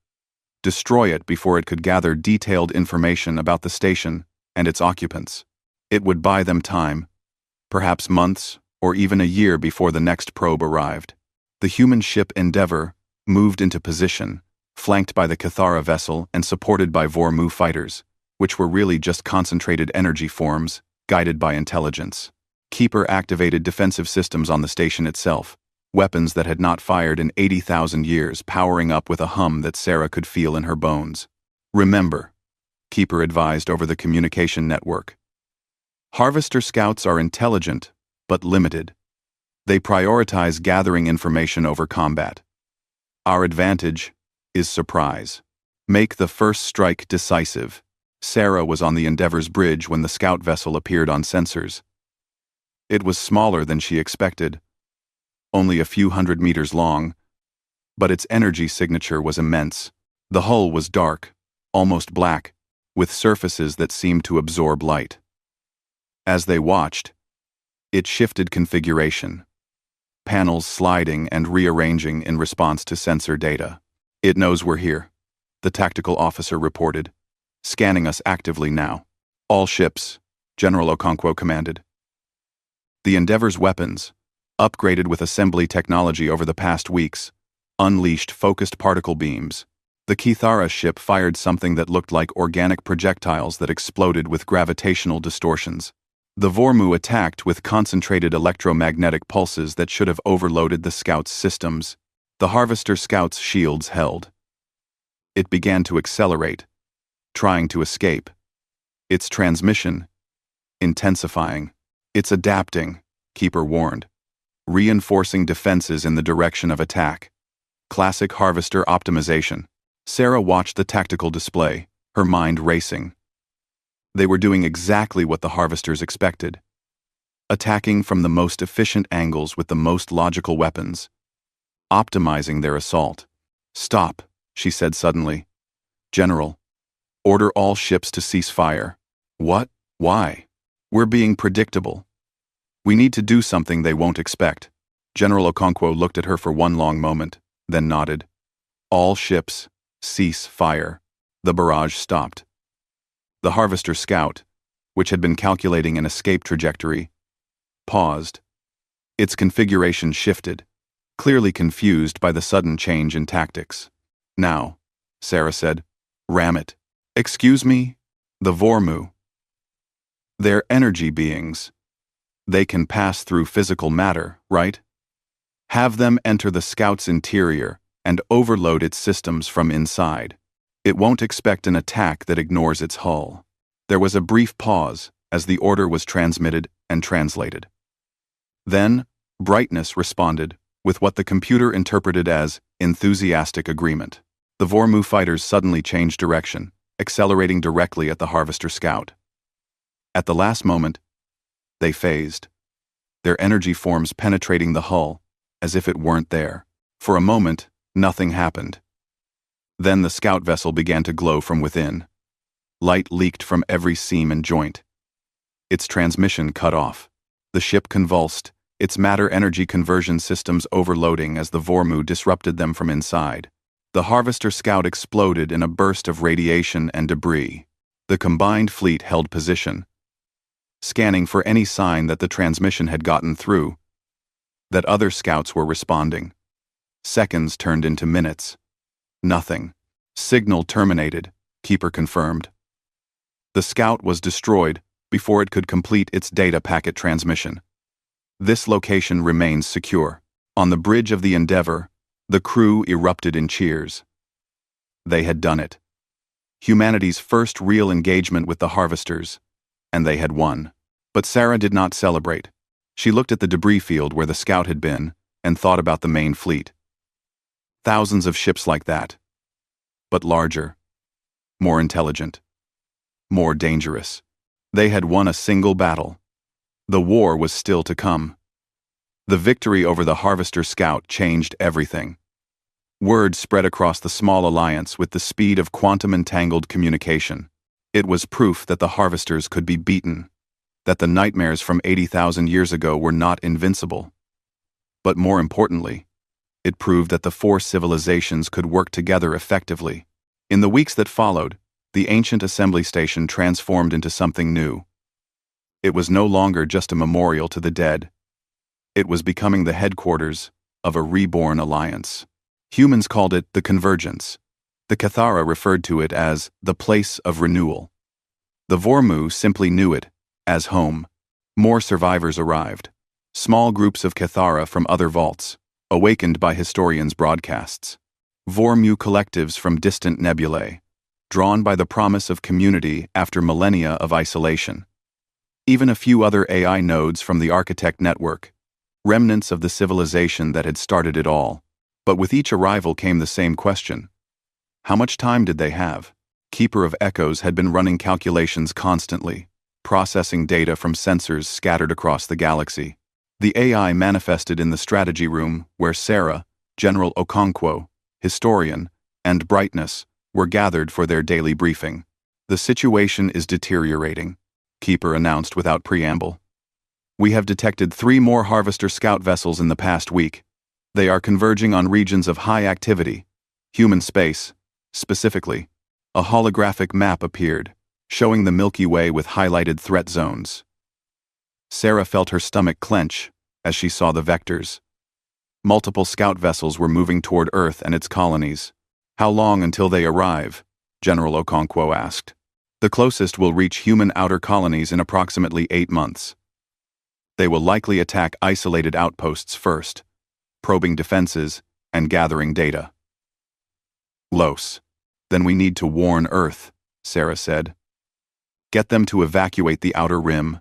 destroy it before it could gather detailed information about the station and its occupants. It would buy them time, perhaps months or even a year before the next probe arrived. The human ship Endeavour moved into position, flanked by the Cathara vessel and supported by Vormu fighters, which were really just concentrated energy forms, guided by intelligence. Keeper activated defensive systems on the station itself, weapons that had not fired in 80,000 years powering up with a hum that Sarah could feel in her bones. Remember, Keeper advised over the communication network. Harvester scouts are intelligent, but limited. They prioritize gathering information over combat. Our advantage is surprise. Make the first strike decisive. Sarah was on the Endeavor's bridge when the scout vessel appeared on sensors. It was smaller than she expected, only a few hundred meters long, but its energy signature was immense. The hull was dark, almost black, with surfaces that seemed to absorb light. As they watched, it shifted configuration, panels sliding and rearranging in response to sensor data. "It knows we're here," the tactical officer reported, "scanning us actively now. All ships," General Okonkwo commanded. The Endeavor's weapons, upgraded with assembly technology over the past weeks, unleashed focused particle beams. The Kithara ship fired something that looked like organic projectiles that exploded with gravitational distortions. The Vormu attacked with concentrated electromagnetic pulses that should have overloaded the scouts' systems. The Harvester scouts' shields held. It began to accelerate, trying to escape. Its transmission intensifying. "It's adapting," Keeper warned, reinforcing defenses in the direction of attack. Classic Harvester optimization. Sarah watched the tactical display, her mind racing. They were doing exactly what the Harvesters expected. Attacking from the most efficient angles with the most logical weapons. Optimizing their assault. "Stop," she said suddenly. "General, order all ships to cease fire." "What? Why?" "We're being predictable. We need to do something they won't expect." General Okonkwo looked at her for one long moment, then nodded. "All ships, cease fire." The barrage stopped. The Harvester scout, which had been calculating an escape trajectory, paused. Its configuration shifted, clearly confused by the sudden change in tactics. "Now," Sarah said, "ram it." "Excuse me?" "The Vormu. They're energy beings. They can pass through physical matter, right? Have them enter the scout's interior and overload its systems from inside. It won't expect an attack that ignores its hull." There was a brief pause as the order was transmitted and translated. Then, Brightness responded with what the computer interpreted as enthusiastic agreement. The Vormu fighters suddenly changed direction, accelerating directly at the Harvester scout. At the last moment, they phased, their energy forms penetrating the hull as if it weren't there. For a moment, nothing happened. Then the scout vessel began to glow from within. Light leaked from every seam and joint. Its transmission cut off. The ship convulsed, its matter-energy conversion systems overloading as the Vormu disrupted them from inside. The Harvester scout exploded in a burst of radiation and debris. The combined fleet held position, scanning for any sign that the transmission had gotten through, that other scouts were responding. Seconds turned into minutes. Nothing. "Signal terminated," Keeper confirmed. The scout was destroyed before it could complete its data packet transmission. This location remains secure. On the bridge of the Endeavor, the crew erupted in cheers. They had done it. Humanity's first real engagement with the Harvesters, and they had won. But Sarah did not celebrate. She looked at the debris field where the scout had been and thought about the main fleet. Thousands of ships like that, but larger, more intelligent, more dangerous. They had won a single battle. The war was still to come. The victory over the Harvester scout changed everything. Word spread across the small alliance with the speed of quantum-entangled communication. It was proof that the Harvesters could be beaten, that the nightmares from 80,000 years ago were not invincible. But more importantly, it proved that the four civilizations could work together effectively. In the weeks that followed, the ancient assembly station transformed into something new. It was no longer just a memorial to the dead. It was becoming the headquarters of a reborn alliance. Humans called it the Convergence. The Kithara referred to it as the place of renewal. The Vormu simply knew it as home. More survivors arrived. Small groups of Kithara from other vaults, awakened by historians' broadcasts. Vormu collectives from distant nebulae, drawn by the promise of community after millennia of isolation. Even a few other AI nodes from the Architect network, remnants of the civilization that had started it all. But with each arrival came the same question. How much time did they have? Keeper of Echoes had been running calculations constantly, processing data from sensors scattered across the galaxy. The AI manifested in the strategy room where Sarah, General Okonkwo, Historian, and Brightness were gathered for their daily briefing. The situation is deteriorating, Keeper announced without preamble. We have detected 3 more Harvester scout vessels in the past week. They are converging on regions of high activity, human space. Specifically, a holographic map appeared, showing the Milky Way with highlighted threat zones. Sarah felt her stomach clench as she saw the vectors. Multiple scout vessels were moving toward Earth and its colonies. How long until they arrive? General Okonkwo asked. The closest will reach human outer colonies in approximately 8 months. They will likely attack isolated outposts first, probing defenses and gathering data. Los. Then we need to warn Earth, Sarah said. Get them to evacuate the outer rim.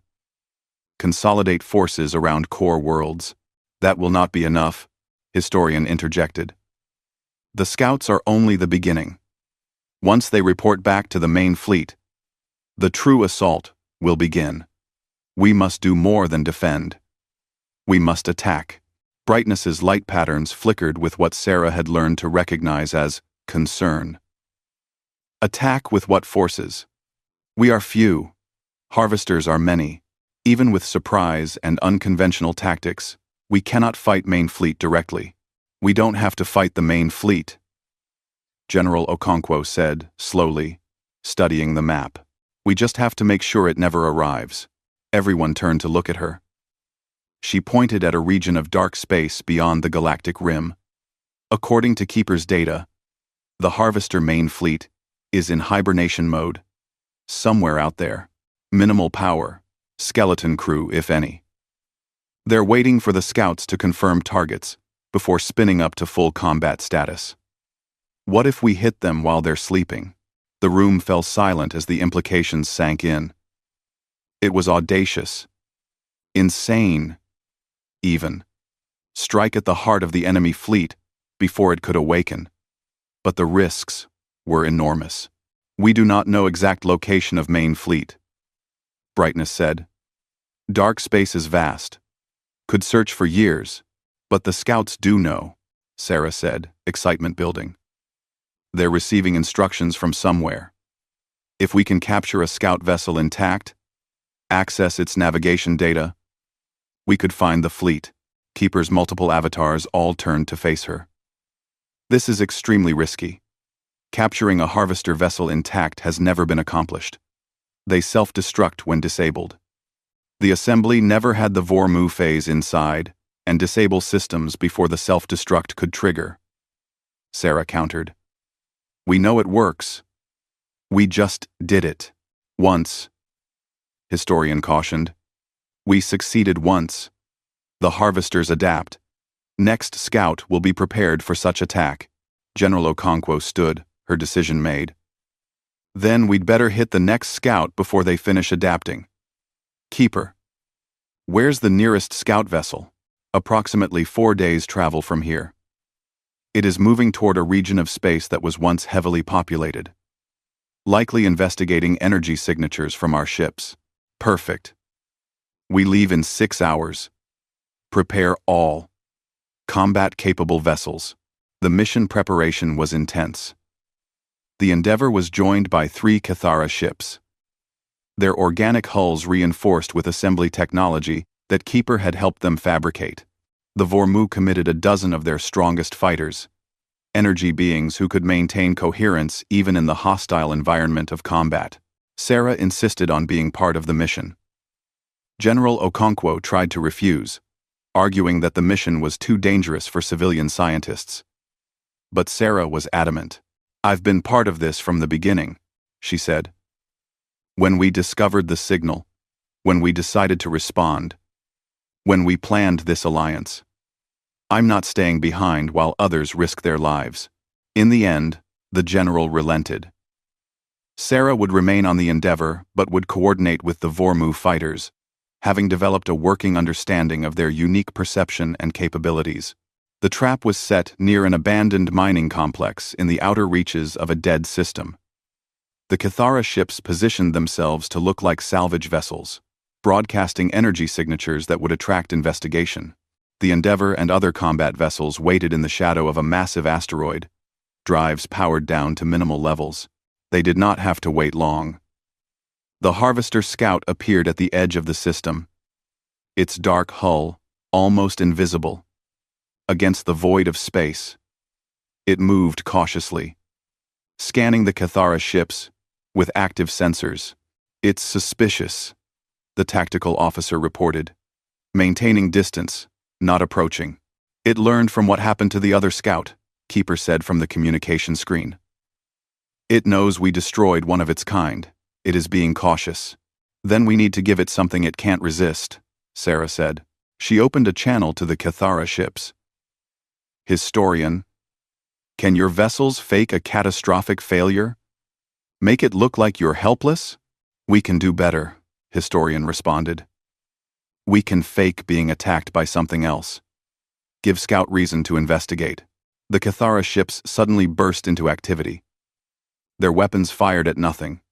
Consolidate forces around core worlds. That will not be enough, Historian interjected. The scouts are only the beginning. Once they report back to the main fleet, the true assault will begin. We must do more than defend. We must attack. Brightness's light patterns flickered with what Sarah had learned to recognize as concern. Attack with what forces? We are few. Harvesters are many. Even with surprise and unconventional tactics, we cannot fight main fleet directly. We don't have to fight the main fleet, General Okonkwo said, slowly, studying the map. We just have to make sure it never arrives. Everyone turned to look at her. She pointed at a region of dark space beyond the galactic rim. According to Keeper's data, the Harvester main fleet is in hibernation mode. Somewhere out there. Minimal power. Skeleton crew, if any. They're waiting for the scouts to confirm targets before spinning up to full combat status. What if we hit them while they're sleeping? The room fell silent as the implications sank in. It was audacious. Insane. Even. Strike at the heart of the enemy fleet before it could awaken. But the risks were enormous. We do not know exact location of main fleet, Brightness said. Dark space is vast. Could search for years, but the scouts do know, Sarah said, excitement building. They're receiving instructions from somewhere. If we can capture a scout vessel intact, access its navigation data, we could find the fleet. Keeper's multiple avatars all turned to face her. This is extremely risky. Capturing a Harvester vessel intact has never been accomplished. They self-destruct when disabled. The assembly never had the Vormu phase inside and disable systems before the self-destruct could trigger. Sarah countered. We know it works. We just did it. Once. Historian cautioned. We succeeded once. The Harvesters adapt. Next scout will be prepared for such attack. General Okonkwo stood, her decision made. Then we'd better hit the next scout before they finish adapting. Keeper. Where's the nearest scout vessel? Approximately 4 days' travel from here. It is moving toward a region of space that was once heavily populated. Likely investigating energy signatures from our ships. Perfect. We leave in 6 hours. Prepare all combat-capable vessels. The mission preparation was intense. The Endeavor was joined by 3 Cathara ships. Their organic hulls reinforced with assembly technology that Keeper had helped them fabricate. The Vormu committed a dozen of their strongest fighters, energy beings who could maintain coherence even in the hostile environment of combat. Sarah insisted on being part of the mission. General Okonkwo tried to refuse, arguing that the mission was too dangerous for civilian scientists. But Sarah was adamant. I've been part of this from the beginning, she said. When we discovered the signal, when we decided to respond, when we planned this alliance. I'm not staying behind while others risk their lives. In the end, the general relented. Sarah would remain on the Endeavor but would coordinate with the Vormu fighters, having developed a working understanding of their unique perception and capabilities. The trap was set near an abandoned mining complex in the outer reaches of a dead system. The Cathara ships positioned themselves to look like salvage vessels, broadcasting energy signatures that would attract investigation. The Endeavour and other combat vessels waited in the shadow of a massive asteroid, drives powered down to minimal levels. They did not have to wait long. The Harvester Scout appeared at the edge of the system, its dark hull almost invisible against the void of space. It moved cautiously, scanning the Cathara ships with active sensors. "It's suspicious," the tactical officer reported, maintaining distance, not approaching. "It learned from what happened to the other scout," Keeper said from the communication screen. "It knows we destroyed one of its kind. It is being cautious. Then we need to give it something it can't resist," Sarah said. She opened a channel to the Cathara ships. "Historian, can your vessels fake a catastrophic failure? Make it look like you're helpless?" "We can do better," Historian responded. "We can fake being attacked by something else. Give Scout reason to investigate." The Cathara ships suddenly burst into activity. Their weapons fired at nothing.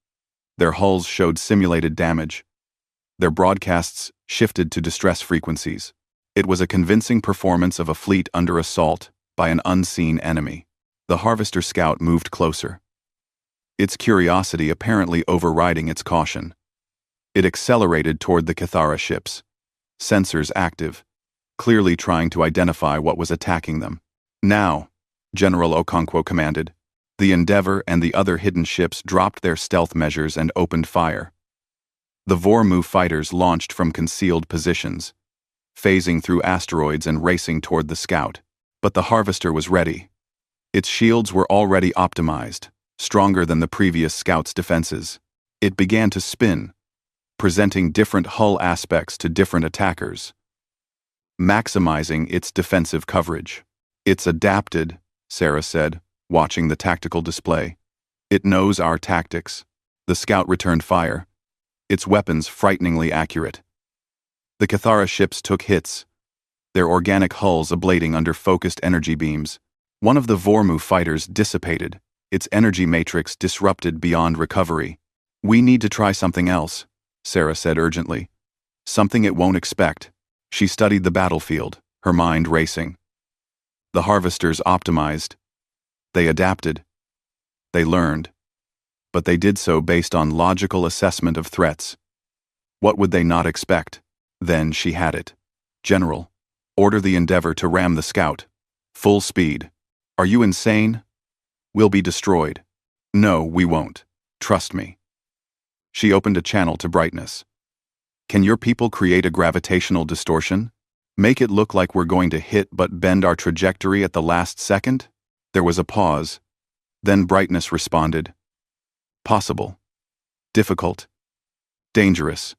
Their hulls showed simulated damage. Their broadcasts shifted to distress frequencies. It was a convincing performance of a fleet under assault by an unseen enemy. The Harvester Scout moved closer, its curiosity apparently overriding its caution. It accelerated toward the Cathara ships, sensors active, clearly trying to identify what was attacking them. "Now," General Okonkwo commanded. The Endeavour and the other hidden ships dropped their stealth measures and opened fire. The Vormu fighters launched from concealed positions, phasing through asteroids and racing toward the Scout. But the Harvester was ready. Its shields were already optimized, stronger than the previous Scout's defenses. It began to spin, presenting different hull aspects to different attackers, maximizing its defensive coverage. "It's adapted," Sarah said, watching the tactical display. "It knows our tactics." The Scout returned fire, its weapons frighteningly accurate. The Cathara ships took hits, their organic hulls ablating under focused energy beams. One of the Vormu fighters dissipated, its energy matrix disrupted beyond recovery. "We need to try something else," Sarah said urgently. "Something it won't expect." She studied the battlefield, her mind racing. The Harvesters optimized. They adapted. They learned. But they did so based on logical assessment of threats. What would they not expect? Then she had it. "General, order the Endeavour to ram the Scout. Full speed." "Are you insane? We'll be destroyed." "No, we won't. Trust me." She opened a channel to brightness. "Can your people create a gravitational distortion? Make it look like we're going to hit but bend our trajectory at the last second?" There was a pause. Then brightness responded. "Possible. Difficult. Dangerous.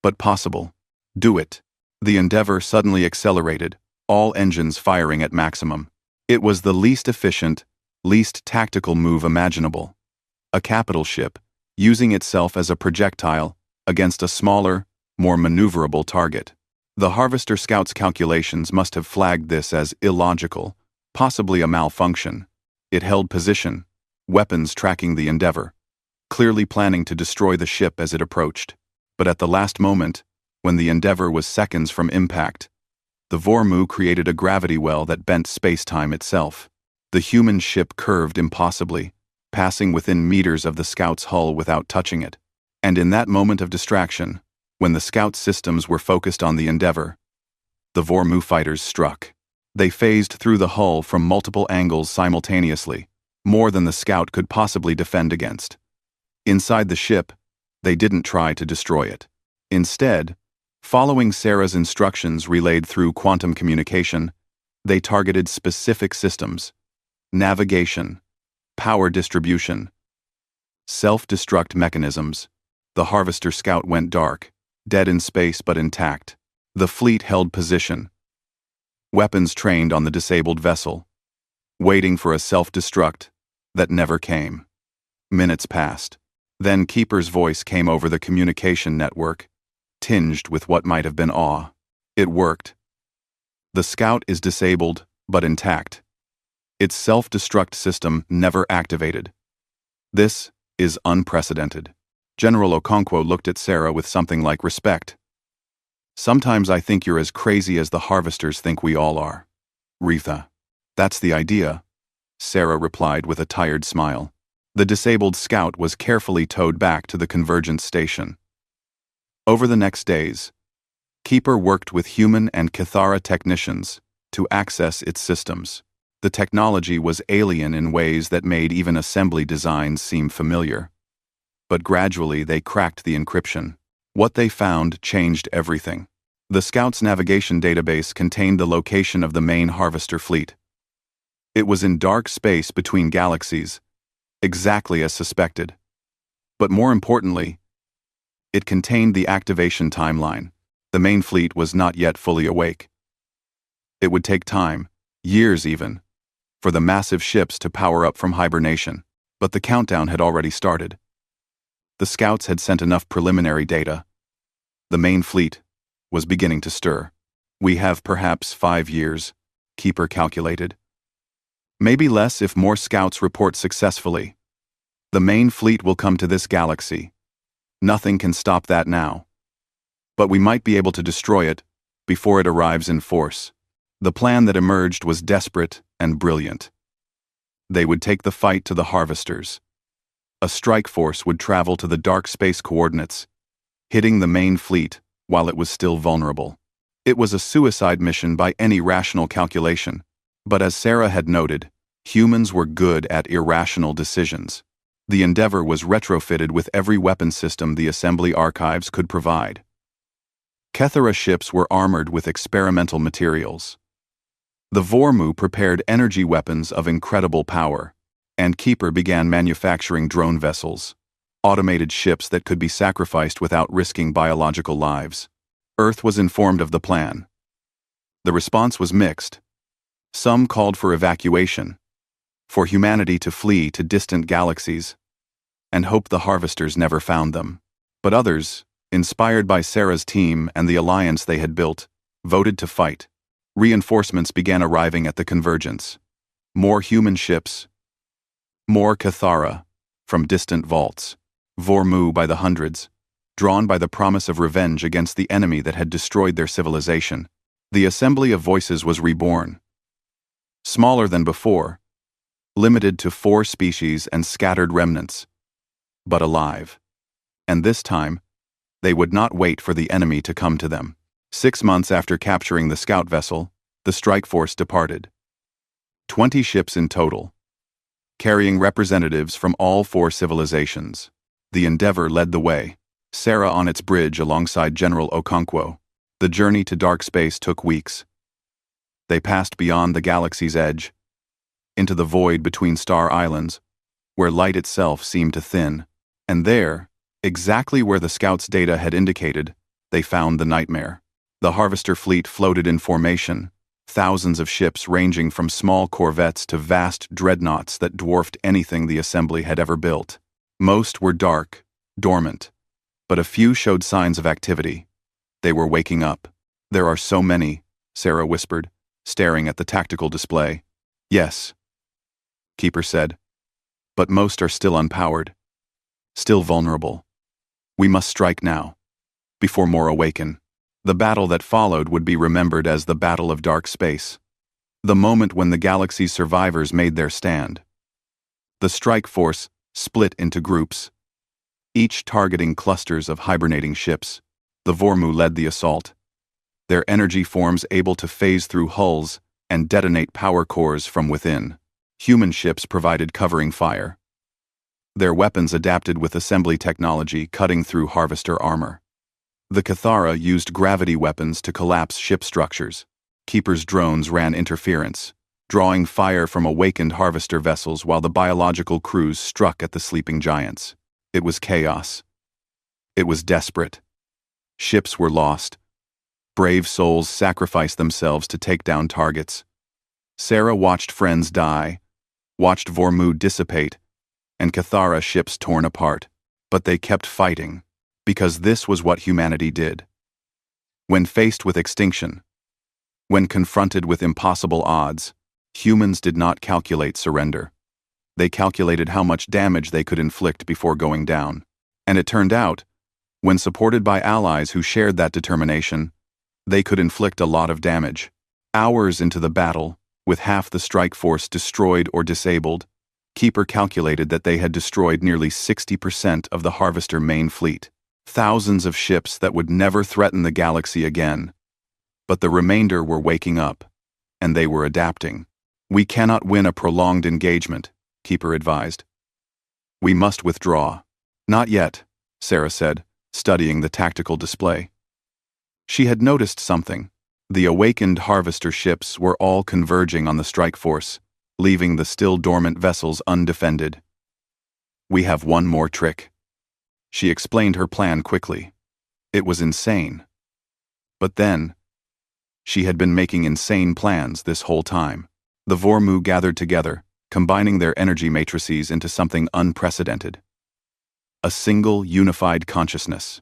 But possible. Do it." The Endeavour suddenly accelerated, all engines firing at maximum. It was the least efficient, least tactical move imaginable. A capital ship, using itself as a projectile against a smaller, more maneuverable target. The Harvester Scout's calculations must have flagged this as illogical, possibly a malfunction. It held position, weapons tracking the Endeavour, clearly planning to destroy the ship as it approached. But at the last moment, when the Endeavour was seconds from impact, the Vormu created a gravity well that bent space-time itself. The human ship curved impossibly, passing within meters of the Scout's hull without touching it. And in that moment of distraction, when the Scout systems were focused on the Endeavour, the Vormu fighters struck. They phased through the hull from multiple angles simultaneously, more than the Scout could possibly defend against. Inside the ship, they didn't try to destroy it. Instead, following Sarah's instructions relayed through quantum communication, they targeted specific systems: navigation, power distribution, self-destruct mechanisms. The Harvester Scout went dark, dead in space but intact. The fleet held position, weapons trained on the disabled vessel, waiting for a self-destruct that never came. Minutes passed. Then Keeper's voice came over the communication network, tinged with what might have been awe. "It worked. The Scout is disabled, but intact. Its self-destruct system never activated. This is unprecedented. General Okonkwo looked at Sarah with something like respect. Sometimes I think you're as crazy as the harvesters think we all are. Retha. That's the idea, Sarah replied with a tired smile. The disabled scout was carefully towed back to the convergence station. Over the next days, Keeper worked with human and Cathara technicians to access its systems. The technology was alien in ways that made even assembly designs seem familiar. But gradually they cracked the encryption. What they found changed everything. The Scout's navigation database contained the location of the main harvester fleet. It was in dark space between galaxies, exactly as suspected. But more importantly, it contained the activation timeline. The main fleet was not yet fully awake. It would take time, years even, for the massive ships to power up from hibernation, but the countdown had already started. The Scouts had sent enough preliminary data. The main fleet was beginning to stir. We have perhaps 5 years, Keeper calculated. Maybe less if more Scouts report successfully. The main fleet will come to this galaxy. Nothing can stop that now. But we might be able to destroy it before it arrives in force. The plan that emerged was desperate and brilliant. They would take the fight to the harvesters. A strike force would travel to the dark space coordinates, hitting the main fleet while it was still vulnerable. It was a suicide mission by any rational calculation, but as Sarah had noted, humans were good at irrational decisions. The Endeavor was retrofitted with every weapon system the assembly archives could provide. Cathara ships were armored with experimental materials. The Vormu prepared energy weapons of incredible power, and Keeper began manufacturing drone vessels, automated ships that could be sacrificed without risking biological lives. Earth was informed of the plan. The response was mixed. Some called for evacuation, for humanity to flee to distant galaxies, and hoped the harvesters never found them. But others, inspired by Sarah's team and the alliance they had built, voted to fight. Reinforcements began arriving at the convergence. More human ships, more Cathara, from distant vaults, Vormu by the hundreds, drawn by the promise of revenge against the enemy that had destroyed their civilization. The assembly of voices was reborn. Smaller than before, limited to 4 species and scattered remnants, but alive. And this time, they would not wait for the enemy to come to them. 6 months after capturing the scout vessel, the strike force departed. 20 ships in total, carrying representatives from all 4 civilizations. The Endeavor led the way, Sarah on its bridge alongside General Okonkwo. The journey to dark space took weeks. They passed beyond the galaxy's edge, into the void between star islands, where light itself seemed to thin. And there, exactly where the Scouts' data had indicated, they found the nightmare. The harvester fleet floated in formation, thousands of ships ranging from small corvettes to vast dreadnoughts that dwarfed anything the assembly had ever built. Most were dark, dormant, but a few showed signs of activity. They were waking up. There are so many, Sarah whispered, staring at the tactical display. Yes, Keeper said, but most are still unpowered, still vulnerable. We must strike now, before more awaken. The battle that followed would be remembered as the Battle of Dark Space, the moment when the galaxy's survivors made their stand. The strike force split into groups, each targeting clusters of hibernating ships. The Vormu led the assault, their energy forms able to phase through hulls and detonate power cores from within. Human ships provided covering fire, their weapons adapted with assembly technology cutting through harvester armor. The Cathara used gravity weapons to collapse ship structures. Keeper's drones ran interference, drawing fire from awakened harvester vessels while the biological crews struck at the sleeping giants. It was chaos. It was desperate. Ships were lost. Brave souls sacrificed themselves to take down targets. Sarah watched friends die, watched Vormu dissipate, and Cathara ships torn apart. But they kept fighting, because this was what humanity did. When faced with extinction, when confronted with impossible odds, Humans did not calculate surrender. They calculated how much damage they could inflict before going down. And it turned out, when supported by allies who shared that determination, they could inflict a lot of damage. Hours into the battle, with half the strike force destroyed or disabled, Keeper calculated that they had destroyed nearly 60% of the Harvester main fleet. Thousands of ships that would never threaten the galaxy again. But the remainder were waking up, and they were adapting. "We cannot win a prolonged engagement," Keeper advised. "We must withdraw." "Not yet," Sarah said, studying the tactical display. She had noticed something. The awakened Harvester ships were all converging on the strike force, leaving the still dormant vessels undefended. "We have one more trick." She explained her plan quickly. It was insane. But then, she had been making insane plans this whole time. The Vormu gathered together, combining their energy matrices into something unprecedented. A single, unified consciousness.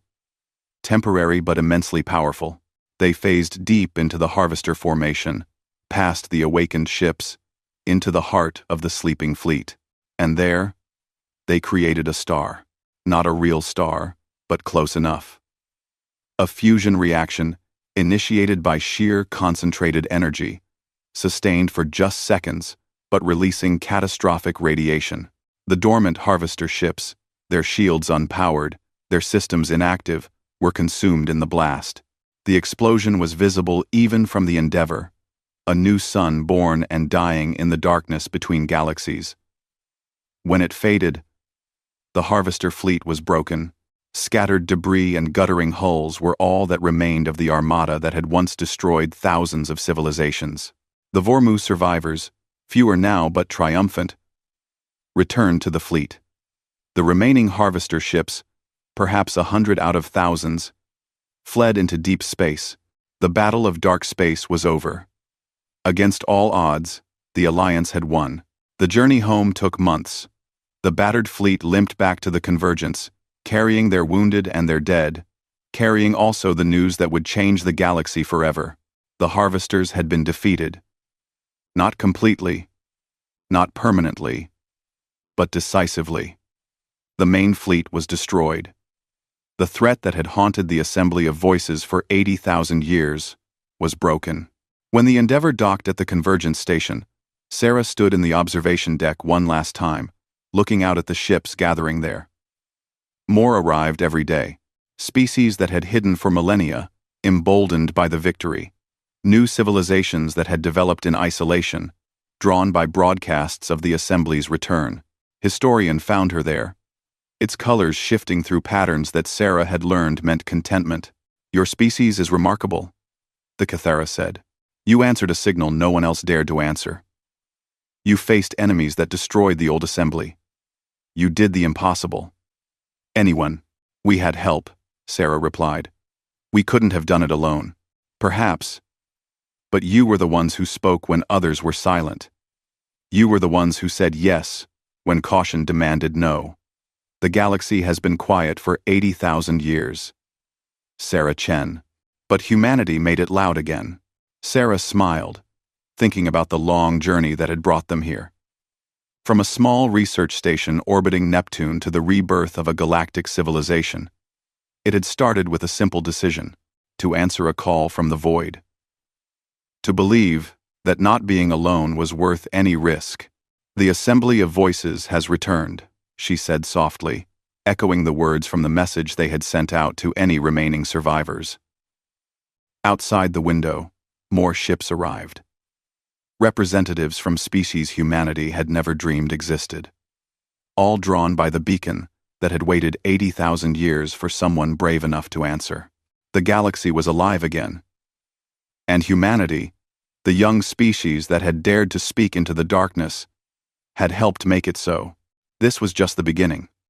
Temporary but immensely powerful, they phased deep into the Harvester formation, past the awakened ships, into the heart of the sleeping fleet. And there, they created a star. Not a real star, but close enough. A fusion reaction, initiated by sheer concentrated energy, sustained for just seconds, but releasing catastrophic radiation. The dormant Harvester ships, their shields unpowered, their systems inactive, were consumed in the blast. The explosion was visible even from the Endeavor, a new sun born and dying in the darkness between galaxies. When it faded, the Harvester fleet was broken. Scattered debris and guttering hulls were all that remained of the armada that had once destroyed thousands of civilizations. The Vormu survivors, fewer now but triumphant, returned to the fleet. The remaining Harvester ships, perhaps 100 out of thousands, fled into deep space. The battle of dark space was over. Against all odds, the Alliance had won. The journey home took months. The battered fleet limped back to the Convergence, carrying their wounded and their dead, carrying also the news that would change the galaxy forever. The Harvesters had been defeated. Not completely, not permanently, but decisively. The main fleet was destroyed. The threat that had haunted the Assembly of Voices for 80,000 years was broken. When the Endeavor docked at the Convergence station, Sarah stood in the observation deck one last time, looking out at the ships gathering there. More arrived every day, species that had hidden for millennia, emboldened by the victory, new civilizations that had developed in isolation, drawn by broadcasts of the Assembly's return. Historian found her there, its colors shifting through patterns that Sarah had learned meant contentment. "Your species is remarkable," the Cathara said. "You answered a signal no one else dared to answer. You faced enemies that destroyed the old Assembly. You did the impossible." "Anyone. We had help," Sarah replied. "We couldn't have done it alone. Perhaps. But you were the ones who spoke when others were silent. You were the ones who said yes when caution demanded no. The galaxy has been quiet for 80,000 years." Sarah Chen. But humanity made it loud again. Sarah smiled, thinking about the long journey that had brought them here. From a small research station orbiting Neptune to the rebirth of a galactic civilization, it had started with a simple decision: to answer a call from the void. To believe that not being alone was worth any risk. "The Assembly of Voices has returned," she said softly, echoing the words from the message they had sent out to any remaining survivors. Outside the window, more ships arrived. Representatives from species humanity had never dreamed existed. All drawn by the beacon that had waited 80,000 years for someone brave enough to answer. The galaxy was alive again. And humanity, the young species that had dared to speak into the darkness, had helped make it so. This was just the beginning.